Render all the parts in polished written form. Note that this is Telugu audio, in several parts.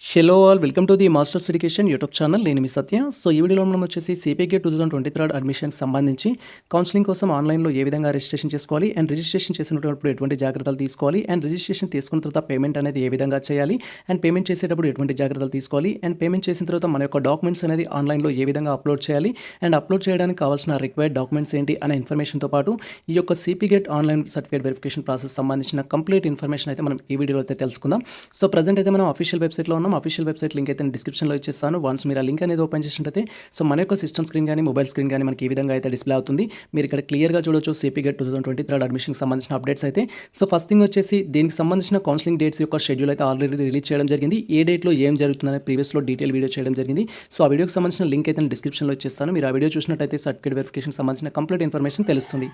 Hello all welcome to the masters education YouTube channel. నేను మీ సత్య. సో ఈ వీడియోలో మనం వచ్చేసి సిపికే 2023 అడ్మిషన్కి సంబంధించి కౌన్సిలింగ్ కోసం ఆన్లైన్లో ఏ విధంగా రిజిస్ట్రేషన్ చేసుకోవాలి అండ్ రిజిస్ట్రేషన్ చేసినప్పుడు ఎటువంటి జాగ్రత్తలు తీసుకోవాలి అండ్ రిజిస్ట్రేషన్ తీసుకున్న తర్వాత పేమెంట్ అనేది ఏ విధంగా చేయాలి అండ్ పేమెంట్ చేసేటప్పుడు ఎటువంటి జాగ్రత్తలు తీసుకోవాలి అండ్ పేమెంట్ చేసిన తర్వాత మన యొక్క డాక్యుమెంట్స్ అనేది ఆన్లైన్లో ఏ విధంగా అప్లోడ్ చేయాలి అండ్ అప్లోడ్ చేయడానికి కావాల్సిన రిక్వైర్డ్ డాక్యుమెంట్స్ ఏంటి అనే ఇన్ఫర్మేషన్తో పాటు ఈ యొక్క CPGET online certificate verification process సంబంధించిన కంప్లీట్ ఇన్ఫర్మేషన్ అయితే మనం ఈ వీడియోలో అయితే తెలుసుకుందాం. సో ప్రజెంట్ అయితే మనం అఫీషియల్ వెబ్సైట్లో ఉన్నాం. అఫీషియల్ వెబ్సైట్ లింక్ అయితే డిస్క్రిప్షన్లో ఇచ్చేస్తాను. వన్స్ మీరు ఆ లింక్ అనేది ఓపెన్ చేసినట్టయితే సో మన యొక్క సిస్టమ్ స్క్రీన్ కానీ మొబైల్ స్క్రీన్ కానీ మనకి ఈ విధంగా అయితే డిస్ప్లే అవుతుంది. మీరు ఇక్కడ క్లియర్గా చూడొచ్చు సిపిగేట్ 2023 అడ్మిషన్కి సంబంధించిన అప్డేట్స్ అయితే. సో ఫస్ట్ థింగ్ వచ్చేసి దీనికి సంబంధించిన కౌన్సిలింగ్ డేట్స్ యొక్క షెడ్యూల్ అయితే ఆల్రెడీ రిలీజ్ చేయడం జరిగింది. ఏ డేట్లో ఏం జరుగుతుందనే ప్రీవియస్లో డీటెయిల్ వీడియో చేయడం జరిగింది. సో ఆ వీడియోకి సంబంధించిన లింక్ అయితే డిస్క్రిప్షన్లో ఇచ్చేస్తాను. మీరు ఆ వీడియో చూసినట్టయితే సర్టిఫికేట్ వెరిఫికేషన్ సంబంధించిన కంప్లీట్ ఇన్ఫర్మేషన్ తెలుస్తుంది.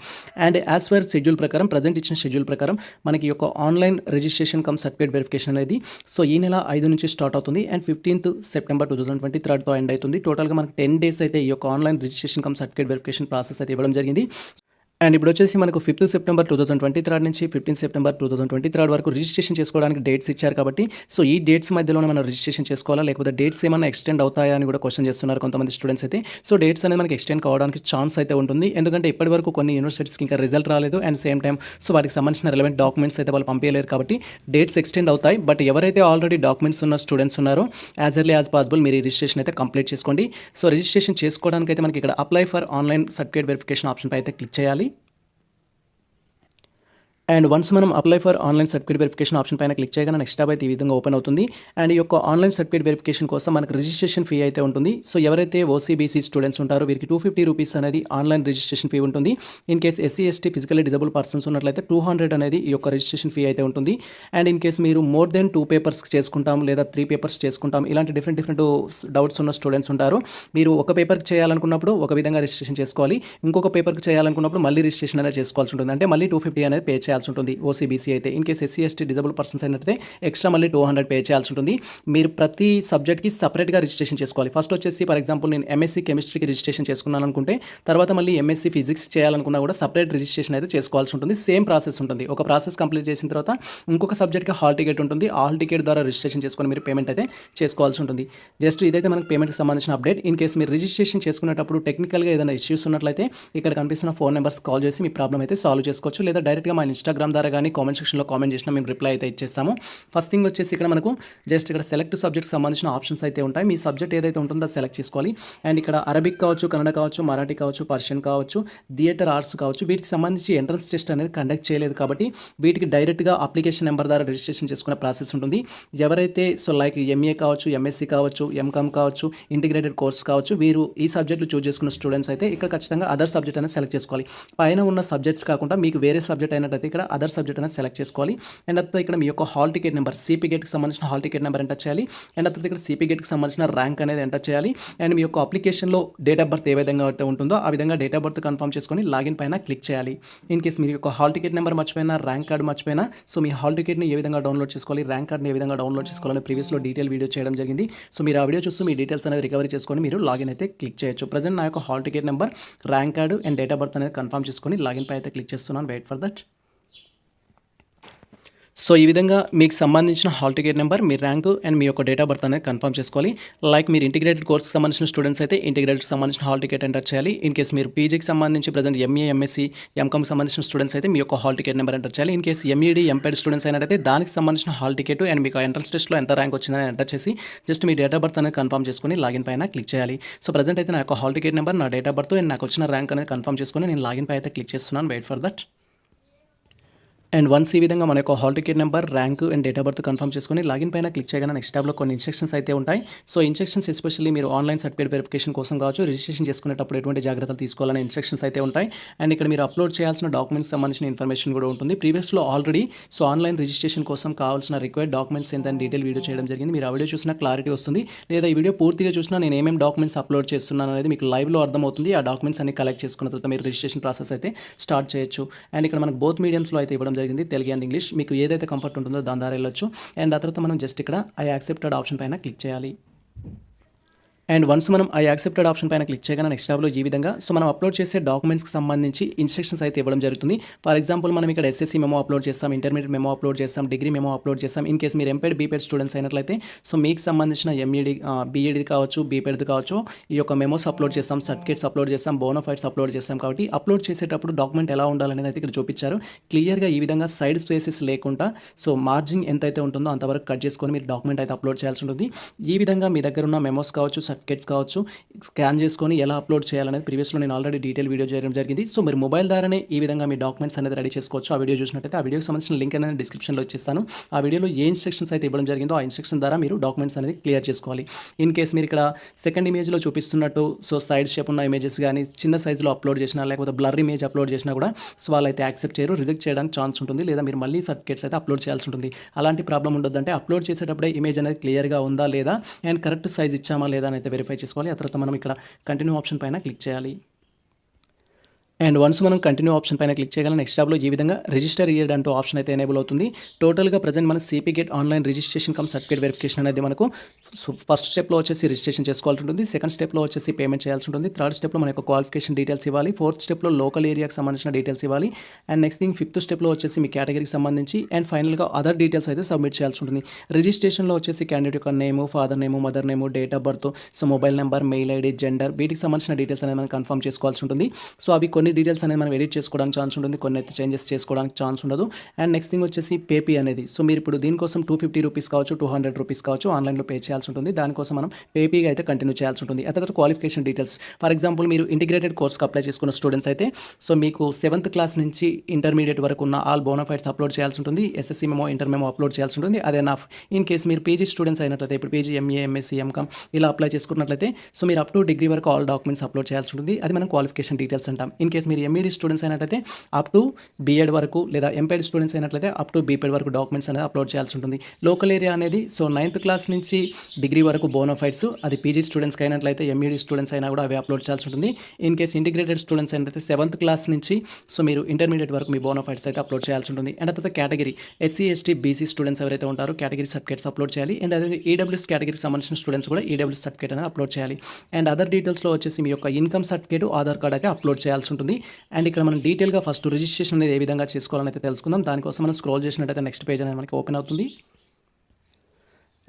అండ్ యాజ్ పర్ షెడ్యూల్ ప్రకారం ప్రజెంట్ ఇచ్చిన షెడ్యూల్ ప్రకారం మనకి యొక్క online registration come certificate verification అనేది సో ఈ నెల 5 నుంచి స్టార్ట్ అవుతుంది అండ్ 15th సెప్టెంబర్ 2023తో ఎండ్ అవుతుంది. టోటల్గా మనకి 10 డేస్ అయితే ఈ యొక్క online registration come certificate verification process అయితే ఇవ్వడం జరిగింది. అండ్ ఇప్పుడు వచ్చేసి మనకు 5th సెప్టెంబర్ 2023 నుంచి 15th సెప్టెంబర్ 2023 వరకు రిజిస్ట్రేషన్ చేసుకోవడానికి డేట్స్ ఇచ్చారు కాబట్టి సో ఈ డేట్స్ మధ్యలోనే మనం రిజిస్ట్రేషన్ చేసుకోవాలా లేకపోతే డేట్స్ ఏమైనా ఎక్స్టెండ్ అవుతాయా అని కూడా క్వశ్చన్ చేస్తున్నారు కొంతమంది స్టూడెంట్స్ అయితే. సో డేట్స్ అనేది మనకి ఎక్స్టెండ్ కావడానికి ఛాన్స్ అయితే ఉంటుంది. ఎందుకంటే ఇప్పటి వరకు కొన్ని యూనివర్సిటీస్కి ఇంకా రిజల్ట్ రాలేదు అండ్ సేమ్ టైం సో వాటికి సంబంధించిన రిలవెంట్ డాక్యుమెంట్స్ అయితే వాళ్ళు పంపించలేరు కాబట్టి డేట్స్ ఎక్స్టెండ్ అవుతాయి. బట్ ఎవరైతే ఆల్రెడీ డాక్యుమెంట్స్ ఉన్న స్టూడెంట్స్ ఉన్నారో యాజ్ ఎర్లీ యాజ్ పాసిబుల్ మీరు ఈ రిజిస్ట్రేషన్ అయితే కంప్లీట్ చేసుకోండి. సో రిజిస్ట్రేషన్ చేసుకోవడానికి అయితే మనకి ఇక్కడ apply for online certificate verification option పై అయితే క్లిక్ చేయాలి. అండ్ వన్స్ మనం apply for online certificate verification option పైన క్లిక్ చేయగానే నెక్స్ట్ టాబ్ అయితే ఈ విధంగా ఓపెన్ అవుతుంది. అండ్ ఈ యొక్క ఆన్లైన్ సర్టిఫికేట్ వెరిఫికేషన్ కోసం మనకు రిజిస్ట్రేషన్ ఫీ అయితే ఉంటుంది. సో ఎవరైతే ఓసీబీసీ స్టూడెంట్స్ ఉంటారో వీరికి 250 రూపీస్ అనేది ఆన్లైన్ రిజిస్ట్రేషన్ ఫీ ఉంటుంది. In case SC ST physically disable persons ఉన్నట్లయితే 200 అనేది ఈ యొక్క రిజిస్ట్రేషన్ ఫీ అయితే ఉంటుంది. అండ్ ఇన్ కేస్ మీరు మోర్ దెన్ 2 పేపర్స్ చేసుకుంటాం లేదా 3 పేపర్స్ చేసుకుంటాం ఇలాంటి డిఫరెంట్ డౌట్స్ ఉన్న స్టూడెంట్స్ ఉంటారు. మీరు ఒక పేపర్కి చేయాలనుకున్నప్పుడు ఒక విధంగా రిజిస్ట్రేషన్ చేసుకోవాలి, ఇంకొక పేపర్కి చేయాలనుకున్నప్పుడు మళ్ళీ రిజిస్ట్రేషన్ అనేది చేసుకోవాల్సి ఉంటుంది. అంటే మళ్ళీ 250 అనేది పే చేయాల్సి ఉంటుంది ఓసీబీసీ అయితే. In case SC ST disable persons అయినట్లయితే ఎక్స్ట్రా మళ్ళీ 200 పే చేయాల్సి ఉంటుంది. మీరు ప్రతి సబ్జెక్ట్కి సపరేట్గా రిజిస్ట్రేషన్ చేసుకోవాలి. ఫస్ట్ వచ్చేసి ఫర్ ఎగ్జాంపుల్ నేను ఎంఎస్సీ కెమిస్ట్రీకి రిజిస్ట్రేషన్ చేసుకున్నాను అనుకుంటే తర్వాత మళ్ళీ ఎంఎస్సీ ఫిజిక్స్ చేయాలనుకున్నా కూడా సపరేట్ రిజిస్ట్రేషన్ అయితే చేసుకోవాల్సి ఉంటుంది. సేమ్ ప్రాసెస్ ఉంటుంది. ఒక ప్రాసెస్ కంప్లీట్ చేసిన తర్వాత ఇంకొక సబ్జెక్ట్కి హాల్ టికెట్ ఉంటుంది. ఆ హాల్ టికెట్ ద్వారా రిజిస్ట్రేషన్ చేసుకొని మీరు పేమెంట్ అయితే చేసుకోవాల్సి ఉంటుంది. జస్ట్ ఇదైతే మనకు పేమెంట్కి సంబంధించిన అప్డేట్. ఇన్ కేస్ మీరు రిజిస్ట్రేషన్ చేసుకునేటప్పుడు టెక్నికల్గా ఏదైనా ఇష్యూస్ ఉన్నట్లయితే ఇక్కడ కనిపిస్తున్న ఫోన్ నెంబర్స్ కాల్ చేసి మీ ప్రాబ్లం అయితే సాల్వ్ చేసుకోవచ్చు. లేదా డైరెక్ట్గా మా ఇన్స్టాగ్రామ్ ద్వారా కానీ కామెంట్ సెక్షన్లో కామెంట్ చేసినా మేము రిప్లై అయితే ఇచ్చేస్తాము. ఫస్ట్ థింగ్ వచ్చేసి ఇక్కడ మనకు జస్ట్ ఇక్కడ సెలెక్ట్ సబ్జెక్ట్కి సంబంధించిన ఆప్షన్స్ అయితే ఉంటాయి. మీ సబ్జెక్ట్ ఏదైతే ఉంటుందో సెలెక్ట్ చేసుకోవాలి. అండ్ ఇక్కడ అరబిక్ కావచ్చు, కన్నడ కావచ్చు, మరాఠీ కావచ్చు, పర్షియన్ కావచ్చు, థియేటర్ ఆర్ట్స్ కావచ్చు, వీటికి సంబంధించి ఎంట్రన్స్ టెస్ట్ అనేది కండక్ట్ చేయలేదు కాబట్టి వీటికి డైరెక్ట్గా అప్లికేషన్ నెంబర్ ద్వారా రిజిస్ట్రేషన్ చేసుకునే ప్రాసెస్ ఉంటుంది. ఎవరైతే సో లైక్ ఎంఏ కావచ్చు, ఎంఎస్సీ కావచ్చు, ఎంకామ్ కావచ్చు, ఇంటిగ్రేటెడ్ కోర్స్ కావచ్చు, వీరు ఈ సబ్జెక్టులు చూస్ చేసుకున్న స్టూడెంట్స్ అయితే ఇక్కడ ఖచ్చితంగా అదర్ సబ్జెక్ట్ అనేది సెలెక్ట్ చేసుకోవాలి. పైన ఉన్న సబ్జెక్ట్స్ కాకుండా మీకు వేరే సబ్జెక్ట్ అయినట్టయితే ఇక్కడ అదర్ సబ్జెక్ట్ అనేది సెలెక్ట్ చేసుకోవాలి. అండ్ తర్వాత ఇక్కడ మీ యొక్క హాల్ టికెట్ నెంబర్ సిపిగేట్కి సంబంధించిన హాల్ టికెట్ నెంబర్ ఎంటర్ చేయాలి. అండ్ తర్వాత ఇక్కడ సిపిగేట్కి సంబంధించిన ర్యాంక్ అనేది ఎంటర్ చేయాలి. అండ్ మీ యొక్క అప్లికేషన్లో డేట్ ఆఫ్ బర్త్ ఏ విధంగా అయితే ఉంటుందో ఆ విధంగా డేట్ ఆఫ్ బర్త్ కన్ఫర్మ్ చేసుకొని లాగిన్ పైన క్లిక్ చేయాలి. ఇన్ కేస్ మీ యొక్క హాల్ టికెట్ నెంబర్ మర్చిపోయినా, ర్యాంక్ కార్డ్ మర్చిపోయినా సో మీ హాల్ టికెట్ని ఏ విధంగా డౌన్లోడ్ చేసుకోవాలి, ర్యాంక్ కార్డ్ని ఏ విధంగా డౌన్లోడ్ చేసుకోవాలని ప్రీవియస్లో డీటెయిల్ వీడియో చేయడం జరిగింది. సో మీరు ఆ వీడియో చూస్తూ మీ డీటెయిల్స్ అనేది రికవరీ చేసుకొని మీరు లాగిన్ అయితే క్లిక్ చేయొచ్చు. ప్రజెంట్ నా యొక్క hall ticket number, rank card and date of birth అనేది కన్ఫర్మ్ చేసుకొని లాగిన్ పై అయితే క్లిక్ చేస్తున్నాను. Wait for that. సో ఈ విధంగా మీకు సంబంధించిన హాల్ టికెట్ నెంబర్, మీ ర్యాంకు అండ్ మీ యొక్క డేట్ ఆఫ్ బర్త్ అనేది కన్ఫర్మ్ చేసుకోవాలి. లైక్ మీరు ఇంటిగ్రేటెడ్ కోర్స్కి సంబంధించిన స్టూడెంట్స్ అయితే ఇంటిగ్రేటెడ్కి సంబంధించిన హాల్ టికెట్ ఎంటర్ చేయాలి. ఇన్ కేస్ మీరు పీజీకి సంబంధించి ప్రజెంట్ ఎంఏ, ఎంఎస్సీ, ఎంకామ్కి సంబంధించిన స్టూడెంట్స్ అయితే మీ యొక్క హాల్ టికెట్ నెంబర్ ఎంటర్ చేయాలి. In case MEd, MPEd students అయినట్టయితే దానికి సంబంధించిన హాల్ టికెట్ అండ్ మీకు ఎంట్రన్స్ టెస్ట్లో ఎంత ర్యాంక్ వచ్చిందని ఎంటర్ చేసి just me date of birth అనేది కన్ఫర్మ్ చేసుకొని లాగిన్ పైన క్లిక్ చేయాలి. సో ప్రజెంట్ అయితే నా యొక్క హాల్ టికెట్ నెంబర్, నా డేట్ ఆఫ్ బర్త్ అండ్ నాకు వచ్చిన ర్యాంక్ అనేది కన్ఫర్మ్ చేసుకొని నేను లాగిన్ పై అయితే క్లిక్ చేస్తున్నాను. Wait for that. And once ఈ విధంగా మన యొక్క hall ticket number, rank and date of birth confirm చేసుకొని లాగిన్ పైన క్లిక్ చేయగానే నెక్స్ట్ టాబ్లో కొన్ని ఇన్స్ట్రక్షన్స్ అయితే ఉంటాయి. సో ఇన్స్ట్రక్షన్స్ ఎస్పెషల్లీ మీరు ఆన్లైన్ సర్టిఫికేట్ వెరిఫికేషన్ కోసం కావచ్చు, రిజిస్ట్రేషన్ చేసుకునేటప్పుడు ఎటువంటి జాగ్రత్తలు తీసుకోవాలనే ఇన్స్ట్రక్షన్స్ అయితే ఉంటాయి. అండ్ ఇక్కడ మీరు అప్లోడ్ చేయాల్సిన డాక్యుమెంట్స్ సంబంధించిన ఇన్ఫర్మేషన్ కూడా ఉంటుంది. ప్రీవియస్లో ఆల్రెడీ సో ఆన్లైన్ రిజిస్ట్రేషన్ కోసం కావాల్సిన రిక్వైర్డ్ డాక్యుమెంట్స్ ఏంటని డీటెయిల్ వీడియో చేయడం జరిగింది. మీరు ఆ వీడియో చూసినా క్లారిటీ వస్తుంది. లేదా ఈ వీడియో పూర్తిగా చూసినా నేను ఏమేమి డాక్యుమెంట్స్ అప్లోడ్ చేస్తున్నాను అనేది మీకు లైవ్లో అర్థమవుతుంది. ఆ డాక్యుమెంట్స్ అన్ని కలెక్ట్ చేసుకున్న తర్వాత మీరు రిజిస్ట్రేషన్ ప్రాసెస్ అయితే స్టార్ట్ చేయొచ్చు. అండ్ ఇక్కడ మనకు బోత్ మీడియంస్లో అయితే ఇవ్వడం జరిగింది, తెలుగు అండ్ ఇంగ్లీష్. మీకు ఏదైతే కంఫర్ట్ ఉంటుందో దాని ద్వారా వెళ్ళొచ్చు. అండ్ ఆ తర్వాత మనం జస్ట్ ఇక్కడ ఐ యాక్సెప్టెడ్ ఆప్షన్ పైన క్లిక్ చేయాలి. అండ్ వన్స్ మనం ఆ యాక్సెప్టెడ్ ఆప్షన్ పైన క్లిక్ చేయగానే నెక్స్ట్ ట్యాబ్లో ఈ విధంగా సో మనం అప్లోడ్ చేసే డాక్యుమెంట్స్కి సంబంధించి ఇన్స్ట్రక్షన్స్ అయితే ఇవ్వడం జరుగుతుంది. ఫర్ ఎగ్జాంపుల్ మనం ఇక్కడ ఎస్ఎస్సీ మెమో అప్లోడ్ చేస్తాం, ఇంటర్మీడియట్ మెమో అప్లోడ్ చేస్తాం, డిగ్రీ మెమో అప్లోడ్ చేస్తాం. ఇన్ కేస్ మీరు ఎంపీఎడ్ బీపీఎడ్ స్టూడెంట్స్ అయినట్లయితే సో మీకు సంబంధించిన ఎంఈడి బీఈడి కావచ్చు, బీపీఎడ్ది కావచ్చు, ఈ యొక్క మెమోస్ అప్లోడ్ చేస్తాం, సర్టిఫికేట్స్ అప్లోడ్ చేస్తాం, బోనోఫైడ్స్ అప్లోడ్ చేస్తాం. కాబట్టి అప్లోడ్ చేసేటప్పుడు డాక్యుమెంట్ ఎలా ఉండాలనేది అయితే ఇక్కడ చూపించారు క్లియర్గా. ఈ విధంగా సైడ్ స్పేసెస్ లేకుండా సో మార్జిన్ ఎంతైతే ఉంటుందో అంతవరకు కట్ చేసుకొని మీరు డాక్యుమెంట్ అయితే అప్లోడ్ చేయాల్సి ఉంటుంది. ఈ విధంగా మీ దగ్గర ఉన్న మెమోస్ కావచ్చు, సర్టిఫికేట్స్ కావచ్చు స్కాన్ చేసుకొని ఎలా అప్లోడ్ చేయాలనేది ప్రీవియస్లో నేను ఆల్రెడీ డీటెయిల్ వీడియో చేయడం జరిగింది. సో మీరు మొబైల్ ద్వారానే ఈ విధంగా మీ డాక్యుమెంట్స్ అనేది రెడీ చేసుకోవచ్చు. ఆ వీడియో చూసినట్టయితే ఆ వీడియోకి సంబంధించిన లింక్ అనేది డిస్క్రిప్షన్లో ఇచ్చేస్తాను. ఆ వీడియోలో ఏ ఇన్స్ట్రక్షన్స్ అయితే ఇవ్వడం జరిగిందో ఆ ఇన్స్ట్రక్షన్ ద్వారా మీరు డాక్యుమెంట్స్ అనేది క్లియర్ చేసుకోవాలి. ఇన్ కేస్ మీరు ఇక్కడ సెకండ్ ఇమేజ్లో చూపిస్తున్నట్టు సో సైడ్ షేప్ ఉన్న ఇమేజెస్ కానీ చిన్న సైజులో అప్లోడ్ చేసినా లేకపోతే బ్లర్ ఇమేజ్ అప్లోడ్ చేసినా కూడా సో వాళ్ళైతే యాక్సెప్ట్ చేయరు, రిజెక్ట్ చేయడానికి ఛాన్స్ ఉంటుంది. లేదా మీరు మళ్ళీ సర్టిఫికేట్స్ అయితే అప్లోడ్ చేయాల్సి ఉంటుంది. అలాంటి ప్రాబ్లం ఉండొద్దంటే అప్లోడ్ చేసేటప్పుడే ఇమేజ్ అనేది క్లియర్గా ఉందా లేదా అండ్ కరెక్ట్ సైజ్ ఇచ్చామా లేదా అని అయితే వెరిఫై చేసుకోవాలి. ఆ తర్వాత మనం ఇక్కడ కంటిన్యూ ఆప్షన్ పైన క్లిక్ చేయాలి. అండ్ వన్స్ మనం కంటిన్యూ ఆప్షన్ పైన క్లిక్ చేయగలం నెక్స్ట్ ట్యాబ్లో ఈ విధంగా రిజిస్టర్ ఇయర్ అంటూ ఆప్షన్ అయితే ఎనేబుల్ అవుతుంది. టోటల్గా ప్రజెంట్ మన CP gate online registration come certificate verification అనేది మనకు ఫస్ట్ స్టెప్లో వచ్చేసి రిజిస్ట్రేషన్ చేసుకోవాల్సి ఉంటుంది, సెకండ్ స్టెప్లో వచ్చేసి పేమెంట్ చేయాల్సి ఉంటుంది, థర్డ్ స్టెప్లో మన యొక్క క్వాలిఫికేషన్ డీటెయిల్స్ ఇవ్వాలి, ఫోర్త్ స్టెప్లో లోకల్ ఏరియాకి సంబంధించిన డీటెయిల్స్ ఇవ్వాలి, అండ్ నెక్స్ట్ థింగ్ ఫిఫ్త్ స్టెప్లో వచ్చేసి మీ కేటగిరీకి సంబంధించి అండ్ ఫైనల్గా అదర్ డీటెయిల్స్ అయితే సబ్మిట్ చేయాల్సి ఉంటుంది. రిజిస్ట్రేషన్లో వచ్చేసి క్యాండిడేట్ యొక్క name, father name, mother name, date of birth, so mobile number, mail ID, gender వీటికి సంబంధించిన డీటెయిల్స్ అనేది మనం కన్ఫర్మ్ చేసుకోవాల్సి ఉంటుంది. సో అవి కొన్ని డీటెయిల్స్ అనేది మనం ఎడిట్ చేసుకోవడానికి ఛాన్స్ ఉంటుంది, కొన్ని అయితే చేంజెస్ చేసుకోవడానికి ఛాన్స్ ఉండదు. అండ్ నెక్స్ట్ థింగ్ వచ్చేసి పేపీ అనేది సో మీరు ఇప్పుడు దీనికోసం 250 రూపీస్ కావచ్చు, 200 రూపీస్ కావచ్చు ఆన్లైన్లో పే చేయాల్సి ఉంటుంది. దానికోసం మనం పేపీగా అయితే కంటిన్యూ చేయాల్సి ఉంటుంది. ఆ తర్వాత క్వాలిఫికేషన్ డీటెయిల్స్ ఫర్ ఎగ్జాంపుల్ మీరు ఇంటిగ్రేటెడ్ కోర్స్కి అప్లై చేసుకున్న స్టూడెంట్స్ అయితే సో మీకు 7th క్లాస్ నుంచి ఇంటర్మీడియట్ వరకు ఉన్న ఆల్ బోనోఫైడ్స్ అప్లోడ్ చేయాల్సి ఉంటుంది, SSC memo, inter memo upload చేయాల్సి ఉంటుంది. అదే నా ఇన్ కేస్ మీరు పీజీ స్టూడెంట్స్ అయినట్లయితే ఇప్పుడు పీజీ, ఎంఏ, ఎంఎస్సీ, ఎంకామ్ ఇలా అప్లై చేసుకున్నట్లయితే సో మీరు అప్ టు డిగ్రీ వరకు ఆల్ డాక్యుమెంట్స్ అప్లోడ్ చేయాల్సి ఉంటుంది. అది మనం క్వాలిఫికేషన్ డీటెయిల్స్ అంటాం. ఇన్ కేస్ మీరు ఎంఈడి స్టూడెంట్స్ అయినట్లయితే అప్ టు బీఎడ్ వరకు లేదా ఎంపీఎడ్ స్టూడెంట్స్ అయినట్లయితే అప్ టు బీపీఎడ్ వరకు డాక్యుమెంట్స్ అనేది అప్లోడ్ చేయాల్సి ఉంటుంది. లోకల్ ఏరియా అనేది సో 9th క్లాస్ నుంచి డిగ్రీ వరకు బోనోఫైడ్స్ అది పీజీ స్టూడెంట్స్కి అయినట్లయితే ఎంఈడి స్టూడెంట్స్ అయినా కూడా అవి అప్లోడ్ చేయాల్సి ఉంటుంది. ఇన్ కేస్ ఇంటిగ్రేటెడ్ స్టూడెంట్స్ అయినట్లయితే 7th క్లాస్ నుంచి సో మీరు ఇంటర్మీడియట్ వరకు మీ బోనోఫైడ్స్ అయితే అప్లోడ్ చేయాల్సి ఉంటుంది. అండ్ తర్వాత category SC, ST, BC students ఎవరైతే ఉంటారో కేటగిరీ సర్టిఫికేట్స్ అప్లోడ్ చేయాలి. అండ్ అదే ఈడబ్ల్యూఎస్ కేటగిరీకి సంబంధించిన స్టూడెంట్స్ కూడా ఈడబ్ల్యూఎస్ సర్టిఫికేట్ అనేది అప్లోడ్ చేయాలి. అండ్ అదర్ డీటెయిల్స్లో వచ్చేసి మీ యొక్క ఇన్కమ్ సర్టిఫికేట్, ఆధార్ కార్డ్ అయితే అప్లోడ్ చేయాల్సి ఉంటుంది. అండ్ ఇక్కడ మనం డీటెయిల్గా ఫస్ట్ రిజిస్ట్రేషన్ అనేది ఏ విధంగా చేసుకోవాలని అయితే తెలుసుకుందాం. దానికోసం మనం స్క్రోల్ చేసినట్టయితే నెక్స్ట్ పేజ్ అనేది మనకి ఓపెన్ అవుతుంది.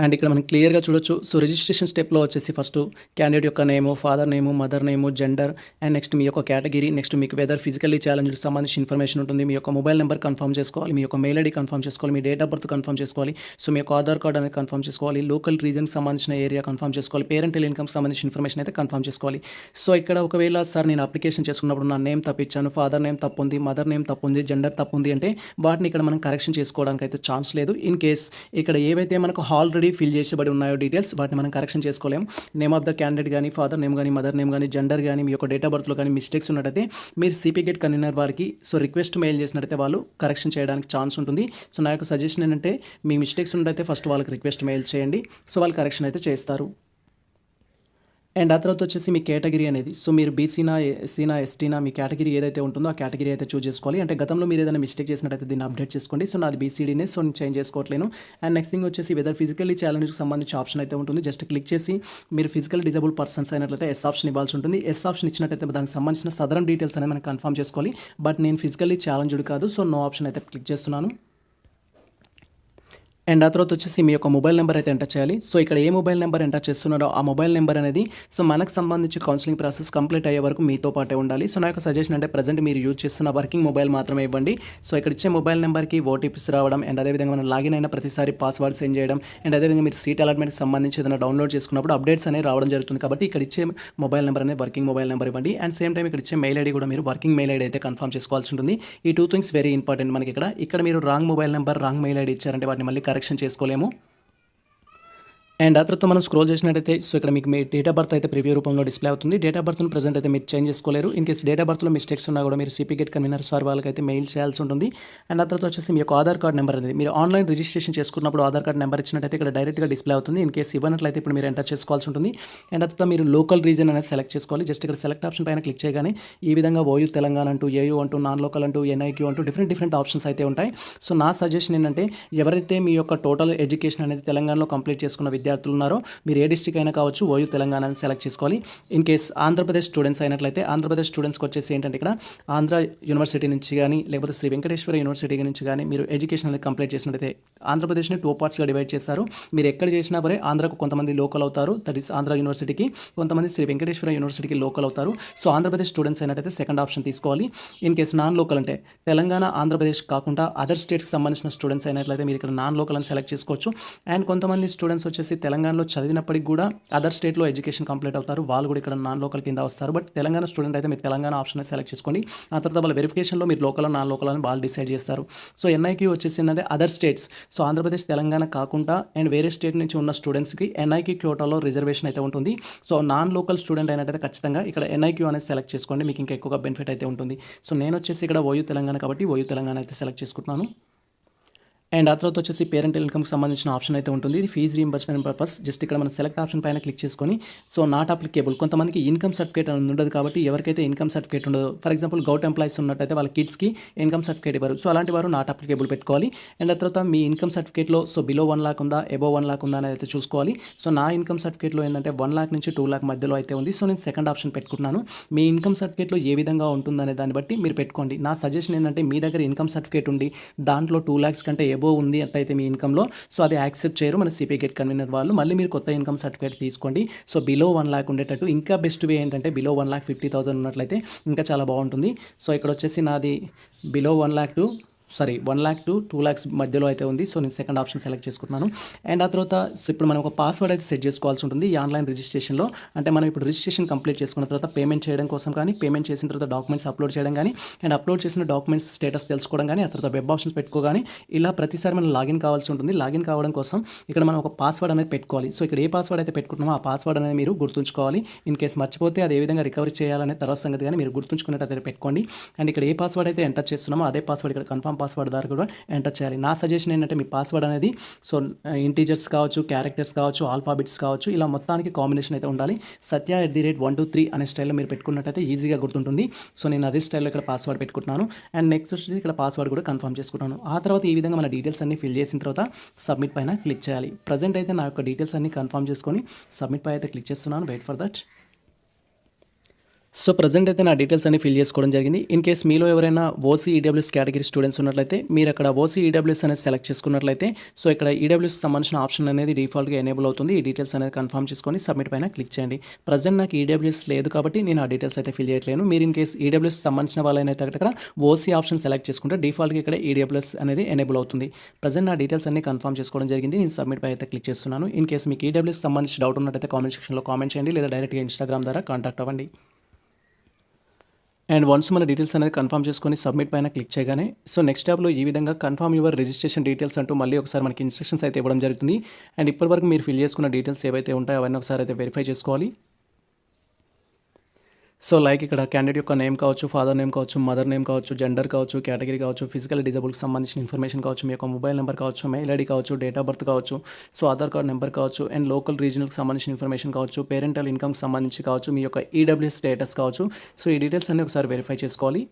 అండ్ ఇక్కడ మనం క్లియర్గా చూడొచ్చు. సో రిజిస్ట్రేషన్ స్టెప్లో వచ్చేసి ఫస్ట్ క్యాండిడేట్ యొక్క name, father name, mother name, gender and next మీ యొక్క కేటగిరీ, నెక్స్ట్ మీకు వెదర్ ఫిజికల్లీ ఛాలెంజ్కి సంబంధించిన ఇన్ఫర్మేషన్ ఉంటుంది. మీ యొక్క మొబైల్ నెంబర్ కన్ఫర్మ్ చేసుకోవాలి, మీ యొక్క మెయిల్ ఐడి కన్ఫర్మ్ చేసుకోవాలి, మీ డేట్ ఆఫ్ బర్త్ కన్ఫర్మ్ చేసుకోవాలి, సో మీ యొక్క ఆధార్ కార్డ్ అనేది కన్ఫర్మ్ చేసుకోవాలి, లోకల్ రీజన్కి సంబంధించిన ఏరియా కన్ఫర్మ్ చేసుకోవాలి, పేరెంటల్ ఇన్కమ్కి సంబంధించిన ఇన్ఫర్మేషన్ అయితే కన్ఫర్మ్ చేసుకోవాలి. సో ఇక్కడ ఒకవేళ సార్ నేను అప్లికేషన్ చేసుకున్నప్పుడు నా నేమ్ తప్పించాను, ఫాదర్ నేమ్ తప్పు ఉంది, మదర్ నేమ్ తప్పు ఉంది, జెండర్ తప్పు ఉంది అంటే వాటిని ఇక్కడ మనం కరెక్షన్ చేసుకోవడానికి అయితే ఛాన్స్ లేదు. ఇన్ కేస్ ఇక్కడ ఏవైతే మనకు ఆల్రెడీ ఫిల్ చేసేబడి ఉన్నాయో డీటెయిల్స్ వాటిని మనం కరెక్షన్ చేసుకోలేము. నేమ్ ఆఫ్ ద క్యాండిడేట్ కానీ, ఫాదర్ నేమ్ కానీ, మదర్ నేమ్ కానీ, జెండర్ కానీ, మీ యొక్క డేట్ ఆఫ్ బర్త్లో కానీ మిస్టేక్స్ ఉన్నట్టయితే మీరు సిపి గేట్ కన్వీనర్ వారికి సో రిక్వెస్ట్ మెయిల్ చేసినట్టయితే వాళ్ళు కరెక్షన్ చేయడానికి ఛాన్స్ ఉంటుంది. సో నా యొక్క సజెషన్ ఏంటంటే మీ మిస్టేక్స్ ఉన్నట్టయితే ఫస్ట్ వాళ్ళకి రిక్వెస్ట్ మెయిల్ చేయండి, సో వాళ్ళు కరెక్షన్ అయితే చేస్తారు. అండ్ ఆ తర్వాత వచ్చేసి మీ కేటగిరీ అనేది సో మీరు బీసీనా, ఎస్సీనా, ఎస్టీనా మీ కేటగిరీ ఏదైతే ఉంటుందో ఆ కేటగిరీ అయితే చూస్ చేసుకోవాలి. అంటే గతంలో మీరు ఏదైనా మిస్టేక్ చేసినట్టయితే దీన్ని అప్డేట్ చేసుకోండి. సో నాది బీసీడీనే, సో నేను చేంజ్ చేసుకోవట్లేను. అండ్ నెక్స్ట్ థింగ్ వచ్చేసి వెదర్ ఫిజికల్లీ ఛాలెంజ్కి సంబంధించి ఆప్షన్ అయితే ఉంటుంది. జస్ట్ క్లిక్ చేసి మీరు ఫిజికల్ డిజబుల్ పర్సన్స్ అయినట్లయితే ఎస్ ఆప్షన్ ఇవ్వాల్సి ఉంటుంది. ఎస్ ఆప్షన్ ఇచ్చినట్టయితే దానికి సంబంధించిన సదరన్ డీటెయిల్స్ అనేది మనం కన్ఫర్మ్ చేసుకోవాలి. బట్ నేను ఫిజికల్లీ ఛాలెంజ్డ్ కాదు, సో నో ఆప్షన్ అయితే క్లిక్ చేస్తున్నాను. అండ్ ఆ తర్వాత వచ్చేసి మీ యొక్క మొబైల్ నెంబర్ అయితే ఎంటర్ చేయాలి. సో ఇక్కడ ఏ మొబైల్ నెంబర్ ఎంటర్ చేస్తున్నారో ఆ మొబైల్ నెంబర్ అనేది సో మనకు సంబంధించి కౌన్సిలింగ్ ప్రాసెస్ కంప్లీట్ అయ్యే వరకు మీతో పాటే ఉండాలి. సో నా యొక్క సజెషన్ అంటే ప్రజెంట్ మీరు యూజ్ చేస్తున్న వర్కింగ్ మొబైల్ మాత్రమే ఇవ్వండి. సో ఇక్కడ ఇచ్చే మొబైల్ నెంబర్కి ఓటీపీస్ రావడం అండ్ అదేవిధంగా మనం లాగిన్ అయిన ప్రతిసారి పాస్వర్డ్ సెండ్ చేయడం అండ్ అదేవిధంగా మీరు సీట్ అలాట్మెంట్కి సంబంధించి ఏదైనా డౌన్లోడ్ చేసుకున్నప్పుడు అప్డేట్స్ అనేవి రావడం జరుగుతుంది. కాబట్టి ఇక్కడ ఇచ్చే మొబైల్ నెంబర్ అనేది వర్కింగ్ మొబైల్ నెంబర్ ఇవ్వండి. అండ్ సేమ్ టైం ఇక్కడ ఇచ్చే మెయిల్ ఐడి కూడా మీరు వర్కింగ్ మెయిల్ ఐడి అయితే కన్ఫర్మ్ చేసుకోవాల్సి ఉంటుంది. ఈ 2 థింగ్స్ వెరీ ఇంపార్టెంట్ మనకి. ఇక్కడ మీరు wrong mobile number, wrong mail ID ఇచ్చారంటే వాటిని మళ్ళీ కరెక్షన్ చేసుకోలేము. అండ్ ఆ తర్వాత మనం స్క్రోల్ చేసినట్టయితే సో ఇక్కడ మీకు మీ డేట్ ఆఫ్ బర్త్ అయితే ప్రివ్యూ రూపంలో డిస్ప్లే అవుతుంది. డేట్ ఆఫ్ బర్త్ను ప్రజెంట్ అయితే మీరు చేంజ్ చేసుకోలేరు. ఇన్ కేస్ డేట్ ఆఫ్ బర్త్లో మిస్టేక్స్ ఉన్నా కూడా మీరు సిపి గేట్ కన్వీనర్ సార్ వాళ్ళకైతే మెయిల్ చేయాల్సి ఉంటుంది. అండ్ ఆ తర్వాత వచ్చేసి మీ యొక్క ఆధార్ కార్డ్ నెంబర్ అనేది మీరు ఆన్లైన్ రిజిస్ట్రేషన్ చేసుకున్నప్పుడు ఆధార్ కార్డ్ నెంబర్ ఇచ్చినట్టయితే ఇక్కడ డైరెక్ట్గా డిస్ప్లే అవుతుంది. ఇన్ కేస్ ఇవ్వనట్లయితే ఇప్పుడు మీరు ఎంటర్ చేసుకోవాల్సి ఉంటుంది. అండ్ ఆ తర్వాత మీరు లోకల్ రీజన్ అనేది సెలెక్ట్ చేసుకోవాలి. జస్ట్ ఇక్కడ సెలెక్ట్ ఆప్షన్ పైన క్లిక్ చేయగానే ఈ విధంగా ఓయూ తెలంగాణ అంటూ, ఏయూ అంటూ, నాన్ లోకల్ అంటూ, ఎన్ఐక్యూ అంటూ డిఫరెంట్ ఆప్షన్స్ అయితే ఉంటాయి. సో నా సజెషన్ ఏంటంటే ఎవరైతే మీ యొక్క టోటల్ ఎడ్యుకేషన్ అనేది తెలంగాణలో కంప్లీట్ చేసుకున్న విద్యార్థులు ఉన్నారో మీరు ఏ డిస్ట్రిక్ట్ అయినా కావచ్చు, ఓయూ తెలంగాణ సెలెక్ట్ చేసుకోవాలి. ఇన్ కేస్ ఆంధ్రప్రదేశ్ స్టూడెంట్స్ అయినట్లయితే ఆంధ్రప్రదేశ్ స్టూడెంట్స్కి వచ్చేసి ఏంటంటే ఇక్కడ ఆంధ్ర యూనివర్సిటీ నుంచి కానీ లేకపోతే శ్రీ వెంకటేశ్వర యూనివర్సిటీ నుంచి కానీ మీరు ఎడ్యుకేషన్ అనేది కంప్లీట్ చేసినట్లయితే ఆంధ్రప్రదేశ్ని 2 పార్ట్స్గా డివైడ్ చేస్తారు. మీరు ఎక్కడ చేసినా సరే ఆంధ్రకు కొంతమంది లోకల్ అవుతారు, దట్ ఈస్ ఆంధ్ర యూనివర్సిటీకి, కొంతమంది శ్రీ వెంకటేశ్వర యూనివర్సిటీకి లోకల్ అవుతారు. సో ఆంధ్రప్రదేశ్ స్టూడెంట్స్ అయినట్టయితే సెకండ్ ఆప్షన్ తీసుకోవాలి. ఇన్ కేసు నాన్ లోకల్ అంటే తెలంగాణ ఆంధ్రప్రదేశ్ కాకుండా అదర్ స్టేట్స్కి సంబంధించిన స్టూడెంట్స్ అయినట్లయితే మీరు ఇక్కడ నాన్ లోకల్ అని సెలెక్ట్ చేసుకోవచ్చు. అండ్ కొంతమంది స్టూడెంట్స్ వచ్చేసి తెలంగాణలో చదివినప్పటికి కూడా అదర్ స్టేట్లో ఎడ్యుకేషన్ కంప్లీట్ అవుతారు, వాళ్ళు కూడా ఇక్కడ నాన్ లోకల్ కింద వస్తారు. బట్ తెలంగాణ స్టూడెంట్ అయితే మీరు తెలంగాణ ఆప్షన్ సెలెక్ట్ చేసుకోండి. ఆ తర్వాత వాళ్ళ వెరిఫికేషన్లో మీరు లోకల్ నాన్ లోకల్ అని వాళ్ళు డిసైడ్ చేస్తారు. సో ఎన్ఐక్యూ వచ్చేసి ఏంటంటే other states, so Andhra Pradesh Telangana కాకుండా అండ్ వేరే స్టేట్ నుంచి ఉన్న స్టూడెంట్స్కి ఎన్ఐక్యూ కోటాలో రిజర్వేషన్ అయితే ఉంటుంది. సో నాన్ లోకల్ స్టూడెంట్ అయినట్టయితే ఖచ్చితంగా ఇక్కడ ఎన్ఐక్యూ అనేది సెలెక్ట్ చేసుకోండి, మీకు ఇంకా ఎక్కువగా బెనిఫిట్ అయితే ఉంటుంది. సో నేను వచ్చేసి ఇక్కడ ఓయూ తెలంగాణ కాబట్టి ఓయూ తెలంగాణ అయితే సెలెక్ట్ చేసుకుంటున్నాను. అండ్ ఆ తర్వాత వచ్చేసి పేరెంటల్ ఇన్కమ్కి సంబంధించిన ఆప్షన్ అయితే ఉంటుంది. ఇది ఫీజు రీయింబర్స్మెంట్ పర్పస్. జస్ట్ ఇక్కడ మనం సెలెక్ట్ ఆప్షన్ పైన క్లిక్ చేసుకొని సో నాట్ అప్లికేబుల్, కొంతమందికి ఇన్కమ్ సర్టిఫికేట్ అని ఉండదు కాబట్టి ఎవరికైతే ఇన్కమ్ సర్టిఫికేట్ ఉండదు, ఫర్ ఎగ్జాంపుల్ గౌట్ ఎంప్లాయీస్ ఉన్నట్టయితే వాళ్ళ కిడ్స్కి ఇన్కమ్ సర్టిఫికేట్ ఇవ్వరు. సో అలాంటి వారు నాట్ అప్లికేబుల్ పెట్టుకోవాలి. అండ్ ఆ తర్వాత మీ ఇన్కమ్ సర్టిఫికేట్లో సో బిలో 1 lakh ఉందా, అబోవ్ 1 lakh ఉందా అనేది అయితే చూసుకోవాలి. సో నా ఇన్కమ్ సర్టిఫికేట్లో ఏంటంటే 1 lakh నుంచి 2 lakh మధ్యలో అయితే ఉంది. సో నేను సెకండ్ ఆప్షన్ పెట్టుకుంటున్నాను. మీ ఇన్కమ్ సర్టిఫికేట్లో ఏ విధంగా ఉంటుందనే దాన్ని బట్టి మీరు పెట్టుకోండి. నా సజెషన్ ఏంటంటే మీ దగ్గర ఇన్కమ్ సర్టిఫికేట్ ఉండి దాంట్లో 2 lakhs కంటే అబోవ్ ఉంది అట్లయితే మీ ఇన్కంలో సో అది యాక్సెప్ట్ చేయరు మన సిపిఐ గేట్ కన్వీనర్ వాళ్ళు. మళ్ళీ మీరు కొత్త ఇన్కమ్ సర్టిఫికేట్ తీసుకోండి. సో బిలో 1 lakh ఉండేటట్టు. ఇంకా బెస్ట్ వే ఏంటంటే బిలో 1,50,000 ఉన్నట్లయితే ఇంకా చాలా బాగుంటుంది. సో ఇక్కడ వచ్చేసి నాది below 1 lakh to 1 lakh to 2 lakhs మధ్యలో అయితే ఉంది. సో నేను సెకండ్ ఆప్షన్ సెలెక్ట్ చేసుకుంటున్నాను. అండ్ ఆ తర్వాత సో ఇప్పుడు మనం ఒక పాస్వర్డ్ అయితే సెట్ చేసుకోవాల్సి ఉంటుంది ఈ ఆన్లైన్ రిజిస్ట్రేషన్లో. అంటే మనం ఇప్పుడు రిజిస్ట్రేషన్ కంప్లీట్ చేసుకున్న తర్వాత పేమెంట్ చేయడం కోసం కానీ, పేమెంట్ చేసిన తర్వాత డాక్యుమెంట్స్ అప్లోడ్ చేయడం కానీ, అండ్ అప్లోడ్ చేసిన డాక్యుమెంట్స్ స్టేటస్ తెలుసుకోవడం కానీ, ఆ తర్వాత వెబ్ ఆప్షన్స్ పెట్టుకోగానే ఇలా ప్రతిసారి మనం లాగిన్ కావాల్సి ఉంటుంది. లాగిన్ కావడం కోసం ఇక్కడ మనం ఒక పాస్వర్డ్ అనేది పెట్టుకోవాలి. సో ఇక్కడ ఏ పాస్వర్డ్ అయితే పెట్టుకుంటున్నామో ఆ పాస్వర్డ్ అనేది మీరు గుర్తుంచుకోవాలి. ఇన్ కేసు మర్చిపోతే అది ఏ విధంగా రికవరీ చేయాలనే తర్వాత సంగతి కానీ మీరు గుర్తుంచుకునేటట్టు పెట్టుకోండి. అండ్ ఇక్కడ ఏ పాస్వర్డ్ అయితే ఎంటర్ చేస్తున్నామో అదే పాస్వర్డ్ ఇక్కడ కన్ఫర్మ్ పాస్వర్డ్ ద్వారా కూడా ఎంటర్ చేయాలి. నా సజెషన్ ఏంటంటే మీ పాస్వర్డ్ అనేది సో ఇంటీజర్స్ కావచ్చు, క్యారెక్టర్స్ కావచ్చు, ఆల్ఫాబెట్స్ కావచ్చు, ఇలా మొత్తానికి కాంబినేషన్ అయితే ఉండాలి. Satya@123 అనే స్టైల్లో మీరు పెట్టుకున్నట్టయితే ఈజీగా గుర్తుంటుంది. సో నేను అదే స్టైల్లో ఇక్కడ పాస్వర్డ్ పెట్టుకుంటున్నాను. అండ్ నెక్స్ట్ వచ్చి ఇక్కడ పాస్వర్డ్ కూడా కన్ఫర్మ్ చేసుకుంటాను. ఆ తర్వాత ఈ విధంగా మన డీటెయిల్స్ అన్ని ఫిల్ చేసిన తర్వాత సబ్మిట్ పైన క్లిక్ చేయాలి. ప్రజెంట్ అయితే నా యొక్క డీటెయిల్స్ అన్ని కన్ఫర్మ్ చేసుకొని సబ్మిట్ పై అయితే క్లిక్ చేస్తున్నాను. Wait for that. So present అయితే నా డీటెయిల్స్ అన్ని ఫిల్ చేసుకోవడం జరిగింది. ఇన్ కేస్ మీలో ఎవరైనా ఓసీ ఈడబ్ల్యూఎస్ కేటగిరీ స్టూడెంట్స్ ఉన్నట్లయితే మీరు అక్కడ ఓసీ ఈడబ్ల్యూఎస్ అనేది సెలెక్ట్ చేసుకున్నట్లయితే సో ఇక్కడ ఈడబ్ల్యూఎస్ సంబంధించిన ఆప్షన్ అనేది డిఫాల్ట్గా ఎనేబుల్ అవుతుంది. ఈ డీటెయిల్స్ అనేది కన్ఫర్మ్ చేసుకొని సబ్మిట్ పైన క్లిక్ చేయండి. ప్రజెంట్ నాకు ఈడబ్ల్యూఎస్ లేదు కాబట్టి నేను ఆ డీటెయిల్స్ అయితే ఫిల్ చేయట్లేను. మీరు ఇన్ కేస్ ఈడబ్ల్యూఎస్ సంబంధించిన వాళ్ళైతే అక్కడ ఓసీ ఆప్షన్ సెలెక్ట్ చేసుకుంటే డిఫాల్ట్గా ఇక్కడ ఈడబ్ల్యూఎస్ అనేది ఎనేబుల్ అవుతుంది. ప్రజెంట్ నా డీటెయిల్స్ అన్ని కన్ఫర్మ్ చేసుకోవడం జరిగింది. నేను సబ్మిట్ పై అయితే క్లిక్ చేస్తున్నాను. ఇన్ కేస్ మీకు ఈడబ్ల్యూఎస్ సంబంధించి డౌట్ ఉన్నట్టయితే కామెంట్ సెక్షన్లో కామెంట్ చేయండి, లేదా డైరెక్ట్గా ఇన్స్టాగ్రామ్ ద్వారా కాంటాక్ట్ అవ్వండి. అండ్ వన్స్ మన డీటెయిల్స్ అనేది కన్ఫర్మ్ చేసుకొని సబ్మిట్ పైన క్లిక్ చేయగానే సో నెక్స్ట్ ట్యాబ్లో ఈ విధంగా కన్ఫర్మ్ యువర్ రిజిస్ట్రేషన్ డీటెయిల్స్ అంటూ మళ్ళీ ఒకసారి మనకి ఇన్స్ట్రక్షన్స్ అయితే ఇవ్వడం జరుగుతుంది. అండ్ ఇప్పటివరకు మీరు ఫిల్ చేసుకున్న డీటెయిల్స్ ఏవైతే ఉంటాయో అవన్నీ ఒకసారి అయితే వెరిఫై చేసుకోవాలి. సో లైక్ ఇక్కడ క్యాండిడేట్ యొక్క నేమ్ కావచ్చు, ఫాదర్ నేమ్ కావచ్చు, మదర్ నేమ్ కావచ్చు, జెండర్ కావచ్చు, కేటగిరీ కావచ్చు, ఫిజికల్ డిజబుల్కి సంబంధించిన ఇన్ఫర్మేషన్ కావచ్చు, మీ యొక్క మొబైల్ నెంబర్ కావచ్చు, మెయిల్ ఐడి కావచ్చు, డేట్ ఆఫ్ బర్త్ కావచ్చు, సో ఆధార్ కార్డ్ నెంబర్ కావచ్చు, అండ్ లోకల్ రీజనల్కి సంబంధించిన ఇన్ఫర్మేషన్ కావచ్చు, పేరెంటల్ ఇన్కమ్కి సంబంధించి కావచ్చు, మీ యొక్క ఈడబ్ల్యూఎస్ స్టేటస్ కావచ్చు. సో ఈ డీటెయిల్స్ అన్ని ఒకసారి వెరిఫై చేసుకోవాలి.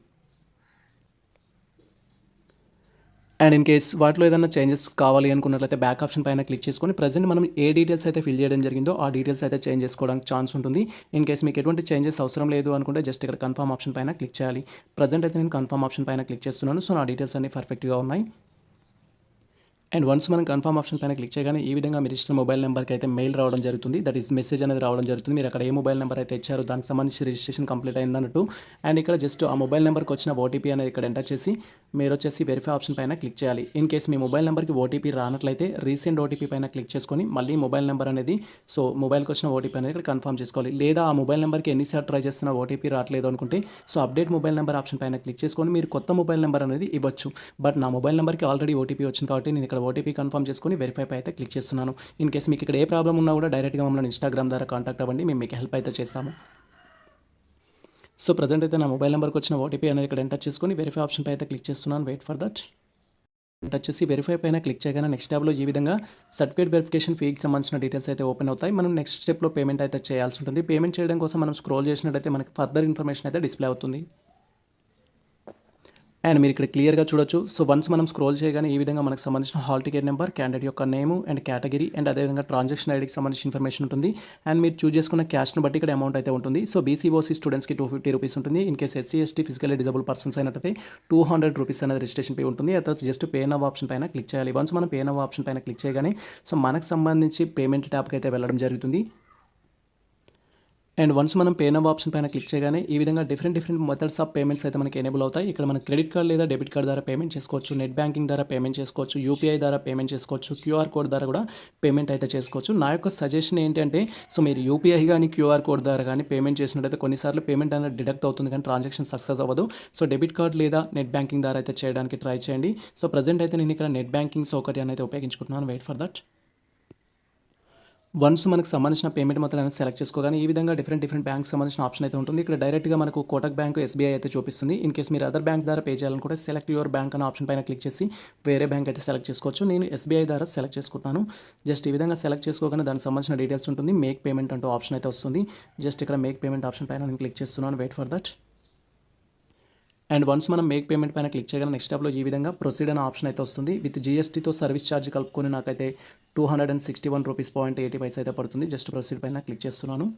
అండ్ ఇన్ కేస్ వాటిలో ఏదైనా చేంజెస్ కావాలి అనుకున్నట్లయితే బ్యాక్ ఆప్షన్ పైన క్లిక్ చేసుకొని ప్రజెంట్ మనం ఏ డీటెయిల్స్ అయితే ఫిల్ చేయడం జరిగిందో ఆ డీటెయిల్స్ అయితే చేంజ్ చేసుకోవడానికి ఛాన్స్ ఉంటుంది. ఇన్ కేస్ మీకు ఎటువంటి చేంజెస్ అవసరం లేదు అనుకుంటే జస్ట్ ఇక్కడ కన్ఫర్మ్ ఆప్షన్ పైన క్లిక్ చేయాలి. ప్రజెంట్ అయితే నేను కన్ఫర్మ్ ఆప్షన్ పైన క్లిక్ చేస్తున్నాను. సో నా డీటెయిల్స్ అన్ని పర్ఫెక్ట్గా ఉన్నాయి. అండ్ వన్స్ మనం కన్ఫర్మ్ ఆప్షన్ పైన క్లిక్ చేయగానే ఈ విధంగా మీ రిజిస్టర్ మొబైల్ నెంబర్కి అయితే మెయిల్ రావడం జరుగుతుంది. దట్ ఈస్ మెసేజ్ అనేది రావడం జరుగుతుంది. మీరు అక్కడ ఏ మొబైల్ నెంబర్ అయితే ఇచ్చారో దానికి సంబంధించి రిజిస్ట్రేషన్ కంప్లీట్ అయిందన్నట్టు. అండ్ ఇక్కడ జస్ట్ ఆ మొబైల్ నెంబర్కి వచ్చిన ఓటీపీ అనేది ఇక్కడ ఎంటర్ చేసి మీరు వచ్చేసి వెరిఫై ఆప్షన్ పైన క్లిక్ చేయాలి. ఇన్ కేస్ మీ మొబైల్ నెంబర్కి ఓటీపీ రానట్లయితే రీసెంట్ ఓటీపీ పైన క్లిక్ చేసుకొని మళ్ళీ మొబైల్ నెంబర్ అనేది సో మొబైల్కి వచ్చిన ఓటీపీ అనేది ఇక్కడ కన్ఫర్మ్ చేసుకోవాలి. లేదా ఆ మొబైల్ నెంబర్కి ఎన్నిసార్లు ట్రై చేస్తున్న ఓటీపీ రావట్లేదు అనుకుంటే so update mobile number option పైన క్లిక్ చేసుకొని మీరు కొత్త మొబైల్ నెంబర్ అనేది ఇవ్వచ్చు. బట్ నా మొబైల్ నెంబర్కి ఆల్రెడీ ఓటీపీ వచ్చింది కాబట్టి నేను ఇక్కడ ఓటీపీ కన్ఫర్మ్ చేసుకొని వెరిఫై పై అయితే క్లిక్ చేస్తున్నాను. ఇన్ కేస్ మీకు ఇక్కడ ఏ ప్రాబ్లం ఉన్నా కూడా డైరెక్ట్గా మమ్మల్ని ఇన్స్టాగ్రామ్ ద్వారా కాంటాక్ట్ అవ్వండి, మేము మీకు హెల్ప్ అయితే చేస్తాము. సో ప్రజెంట్ అయితే నా మొబైల్ నెంబర్కి వచ్చిన ఓటీపీ అనేది ఇక్కడ ఎంటర్ చేసుకొని వెరిఫై ఆప్షన్ పై అయితే క్లిక్ చేస్తున్నాను. Wait for that. ఎంటర్ చేసి వెరిఫై పైన క్లిక్ చేయగానే నెక్స్ట్ ట్యాబ్లో ఈ విధంగా సర్టిఫికేట్ వెరిఫికేషన్ ఫీకి సంబంధించిన డీటెయిల్స్ అయితే ఓపెన్ అవుతాయి. మనం నెక్స్ట్ స్టెప్లో పేమెంట్ అయితే చేయాల్సి ఉంటుంది. పేమెంట్ చేయడం కోసం మనం స్క్రోల్ చేసినట్టయితే మనకి ఫర్దర్ ఇన్ఫర్మేషన్ అయితే డిస్ప్లే అవుతుంది. అండ్ మీరు ఇక్కడ క్లియర్గా చూడొచ్చు. సో వన్స్ మనం స్క్రోల్ చేయగానే ఈ విధంగా మనకు సంబంధించిన హాల్ టికెట్ నెంబర్, క్యాండిడేట్ యొక్క నేము అండ్ కేటగిరీ అండ్ అదేవిధంగా ట్రాన్సాక్షన్ ఐడికి సంబంధించిన ఇన్ఫర్మేషన్ ఉంటుంది. అండ్ మీరు చూస్ చేసుకున్న క్యాస్ట్ను బట్టి ఇక్కడ అమౌంట్ అయితే ఉంటుంది. సో బీసీఓసీ స్టూడెంట్స్కి 250 రూపీస్ ఉంటుంది. In case SC ST physically disable persons అయినట్టయితే 200 రూపీస్ అనేది రిజిస్ట్రేషన్ పే ఉంటుంది. ఆ తర్వాత జస్ట్ పే నవ్ ఆప్షన్ పైన క్లిక్ చేయాలి. వన్స్ మనం పే నవ్ ఆప్షన్ పైన క్లిక్ చేయగానే సో మనకు సంబంధించి పేమెంట్ ట్యాబ్కి అయితే వెళ్ళడం జరుగుతుంది. అండ్ వన్స్ మనం పే నవ్ ఆప్షన్ పైన క్లిక్ చేయగానే ఈ విధంగా డిఫరెంట్ మెథడ్స్ ఆఫ్ పేమెంట్స్ అయితే మనకి ఎనేబుల్ అవుతాయి. ఇక్కడ మనం క్రెడిట్ కార్డ్ లేదా డెబిట్ కార్డ్ ద్వారా పేమెంట్ చేసుకోవచ్చు, నెట్ బ్యాంకింగ్ ద్వారా పేమెంట్ చేసుకోవచ్చు, యూపీఐ ద్వారా పేమెంట్ చేసుకోవచ్చు, క్యూఆర్ కోడ్ ద్వారా కూడా పేమెంట్ అయితే చేసుకోవచ్చు. నా యొక్క సజెషన్ ఏంటంటే సో మీరు యూపీఐ కానీ క్యూఆర్ కోడ్ ద్వారా కానీ పేమెంట్ చేసినట్టయితే కొన్నిసార్లు పేమెంట్ అనేది డిడక్ట్ అవుతుంది కానీ ట్రాన్సాక్షన్ సక్సెస్ అవ్వదు. సో డెబిట్ కార్డ్ లేదా నెట్ బ్యాంకింగ్ ద్వారా అయితే చేయడానికి ట్రై చేయండి. సో ప్రజెంట్ అయితే నేను ఇక్కడ నెట్ బ్యాంకింగ్ సౌకర్యాన్ని అయితే ఉపయోగించుకుంటున్నాను. Wait for that. వన్స్ మనకు సంబంధించిన పేమెంట్ మొత్తం అనేది సెలెక్ట్ చేసుకోగానే ఈ విధంగా డిఫరెంట్ బ్యాంక్స్ సంబంధించిన ఆప్షన్ అయితే ఉంటుంది. ఇక్కడ డైరెక్ట్గా మనకు కోటక్ బ్యాంక్, ఎస్బీఐ అయితే చూపిస్తుంది. ఇన్ కేస్ మీరు అదర్ బ్యాంక్ ద్వారా పే చేయాలనుకుంటే సెలెక్ట్ యువర్ బ్యాంక్ అనే ఆప్షన్ పైన క్లిక్ చేసి వేరే బ్యాంక్ అయితే సెలెక్ట్ చేసుకోవచ్చు. నేను ఎస్బీఐ ద్వారా సెలెక్ట్ చేసుకుంటాను. జస్ట్ ఈ విధంగా సెలెక్ట్ చేసుకోగానే దానికి సంబంధించిన డీటెయిల్స్ ఉంటుంది. మేక్ పేమెంట్ అంటూ ఆప్షన్ అయితే వస్తుంది. జస్ట్ ఇక్కడ మేక్ పేమెంట్ ఆప్షన్ పైన నేను క్లిక్ చేస్తున్నాను. Wait for that. And once మనం మేక్ పేమెంట్ పైన క్లిక్ చేయగానే నెక్స్ట్ స్టెప్లో ఈ విధంగా ప్రొసీడ్ అనే ఆప్షన్ అయితే వస్తుంది. విత్ జీఎస్టీతో సర్వీస్ ఛార్జ్ కలుపుకొని నాకైతే 261 రూపీస్ 80 పైసా అయితే పడుతుంది. జస్ట్ ప్రొసీడ్ పైన క్లిక్ చేస్తున్నాను.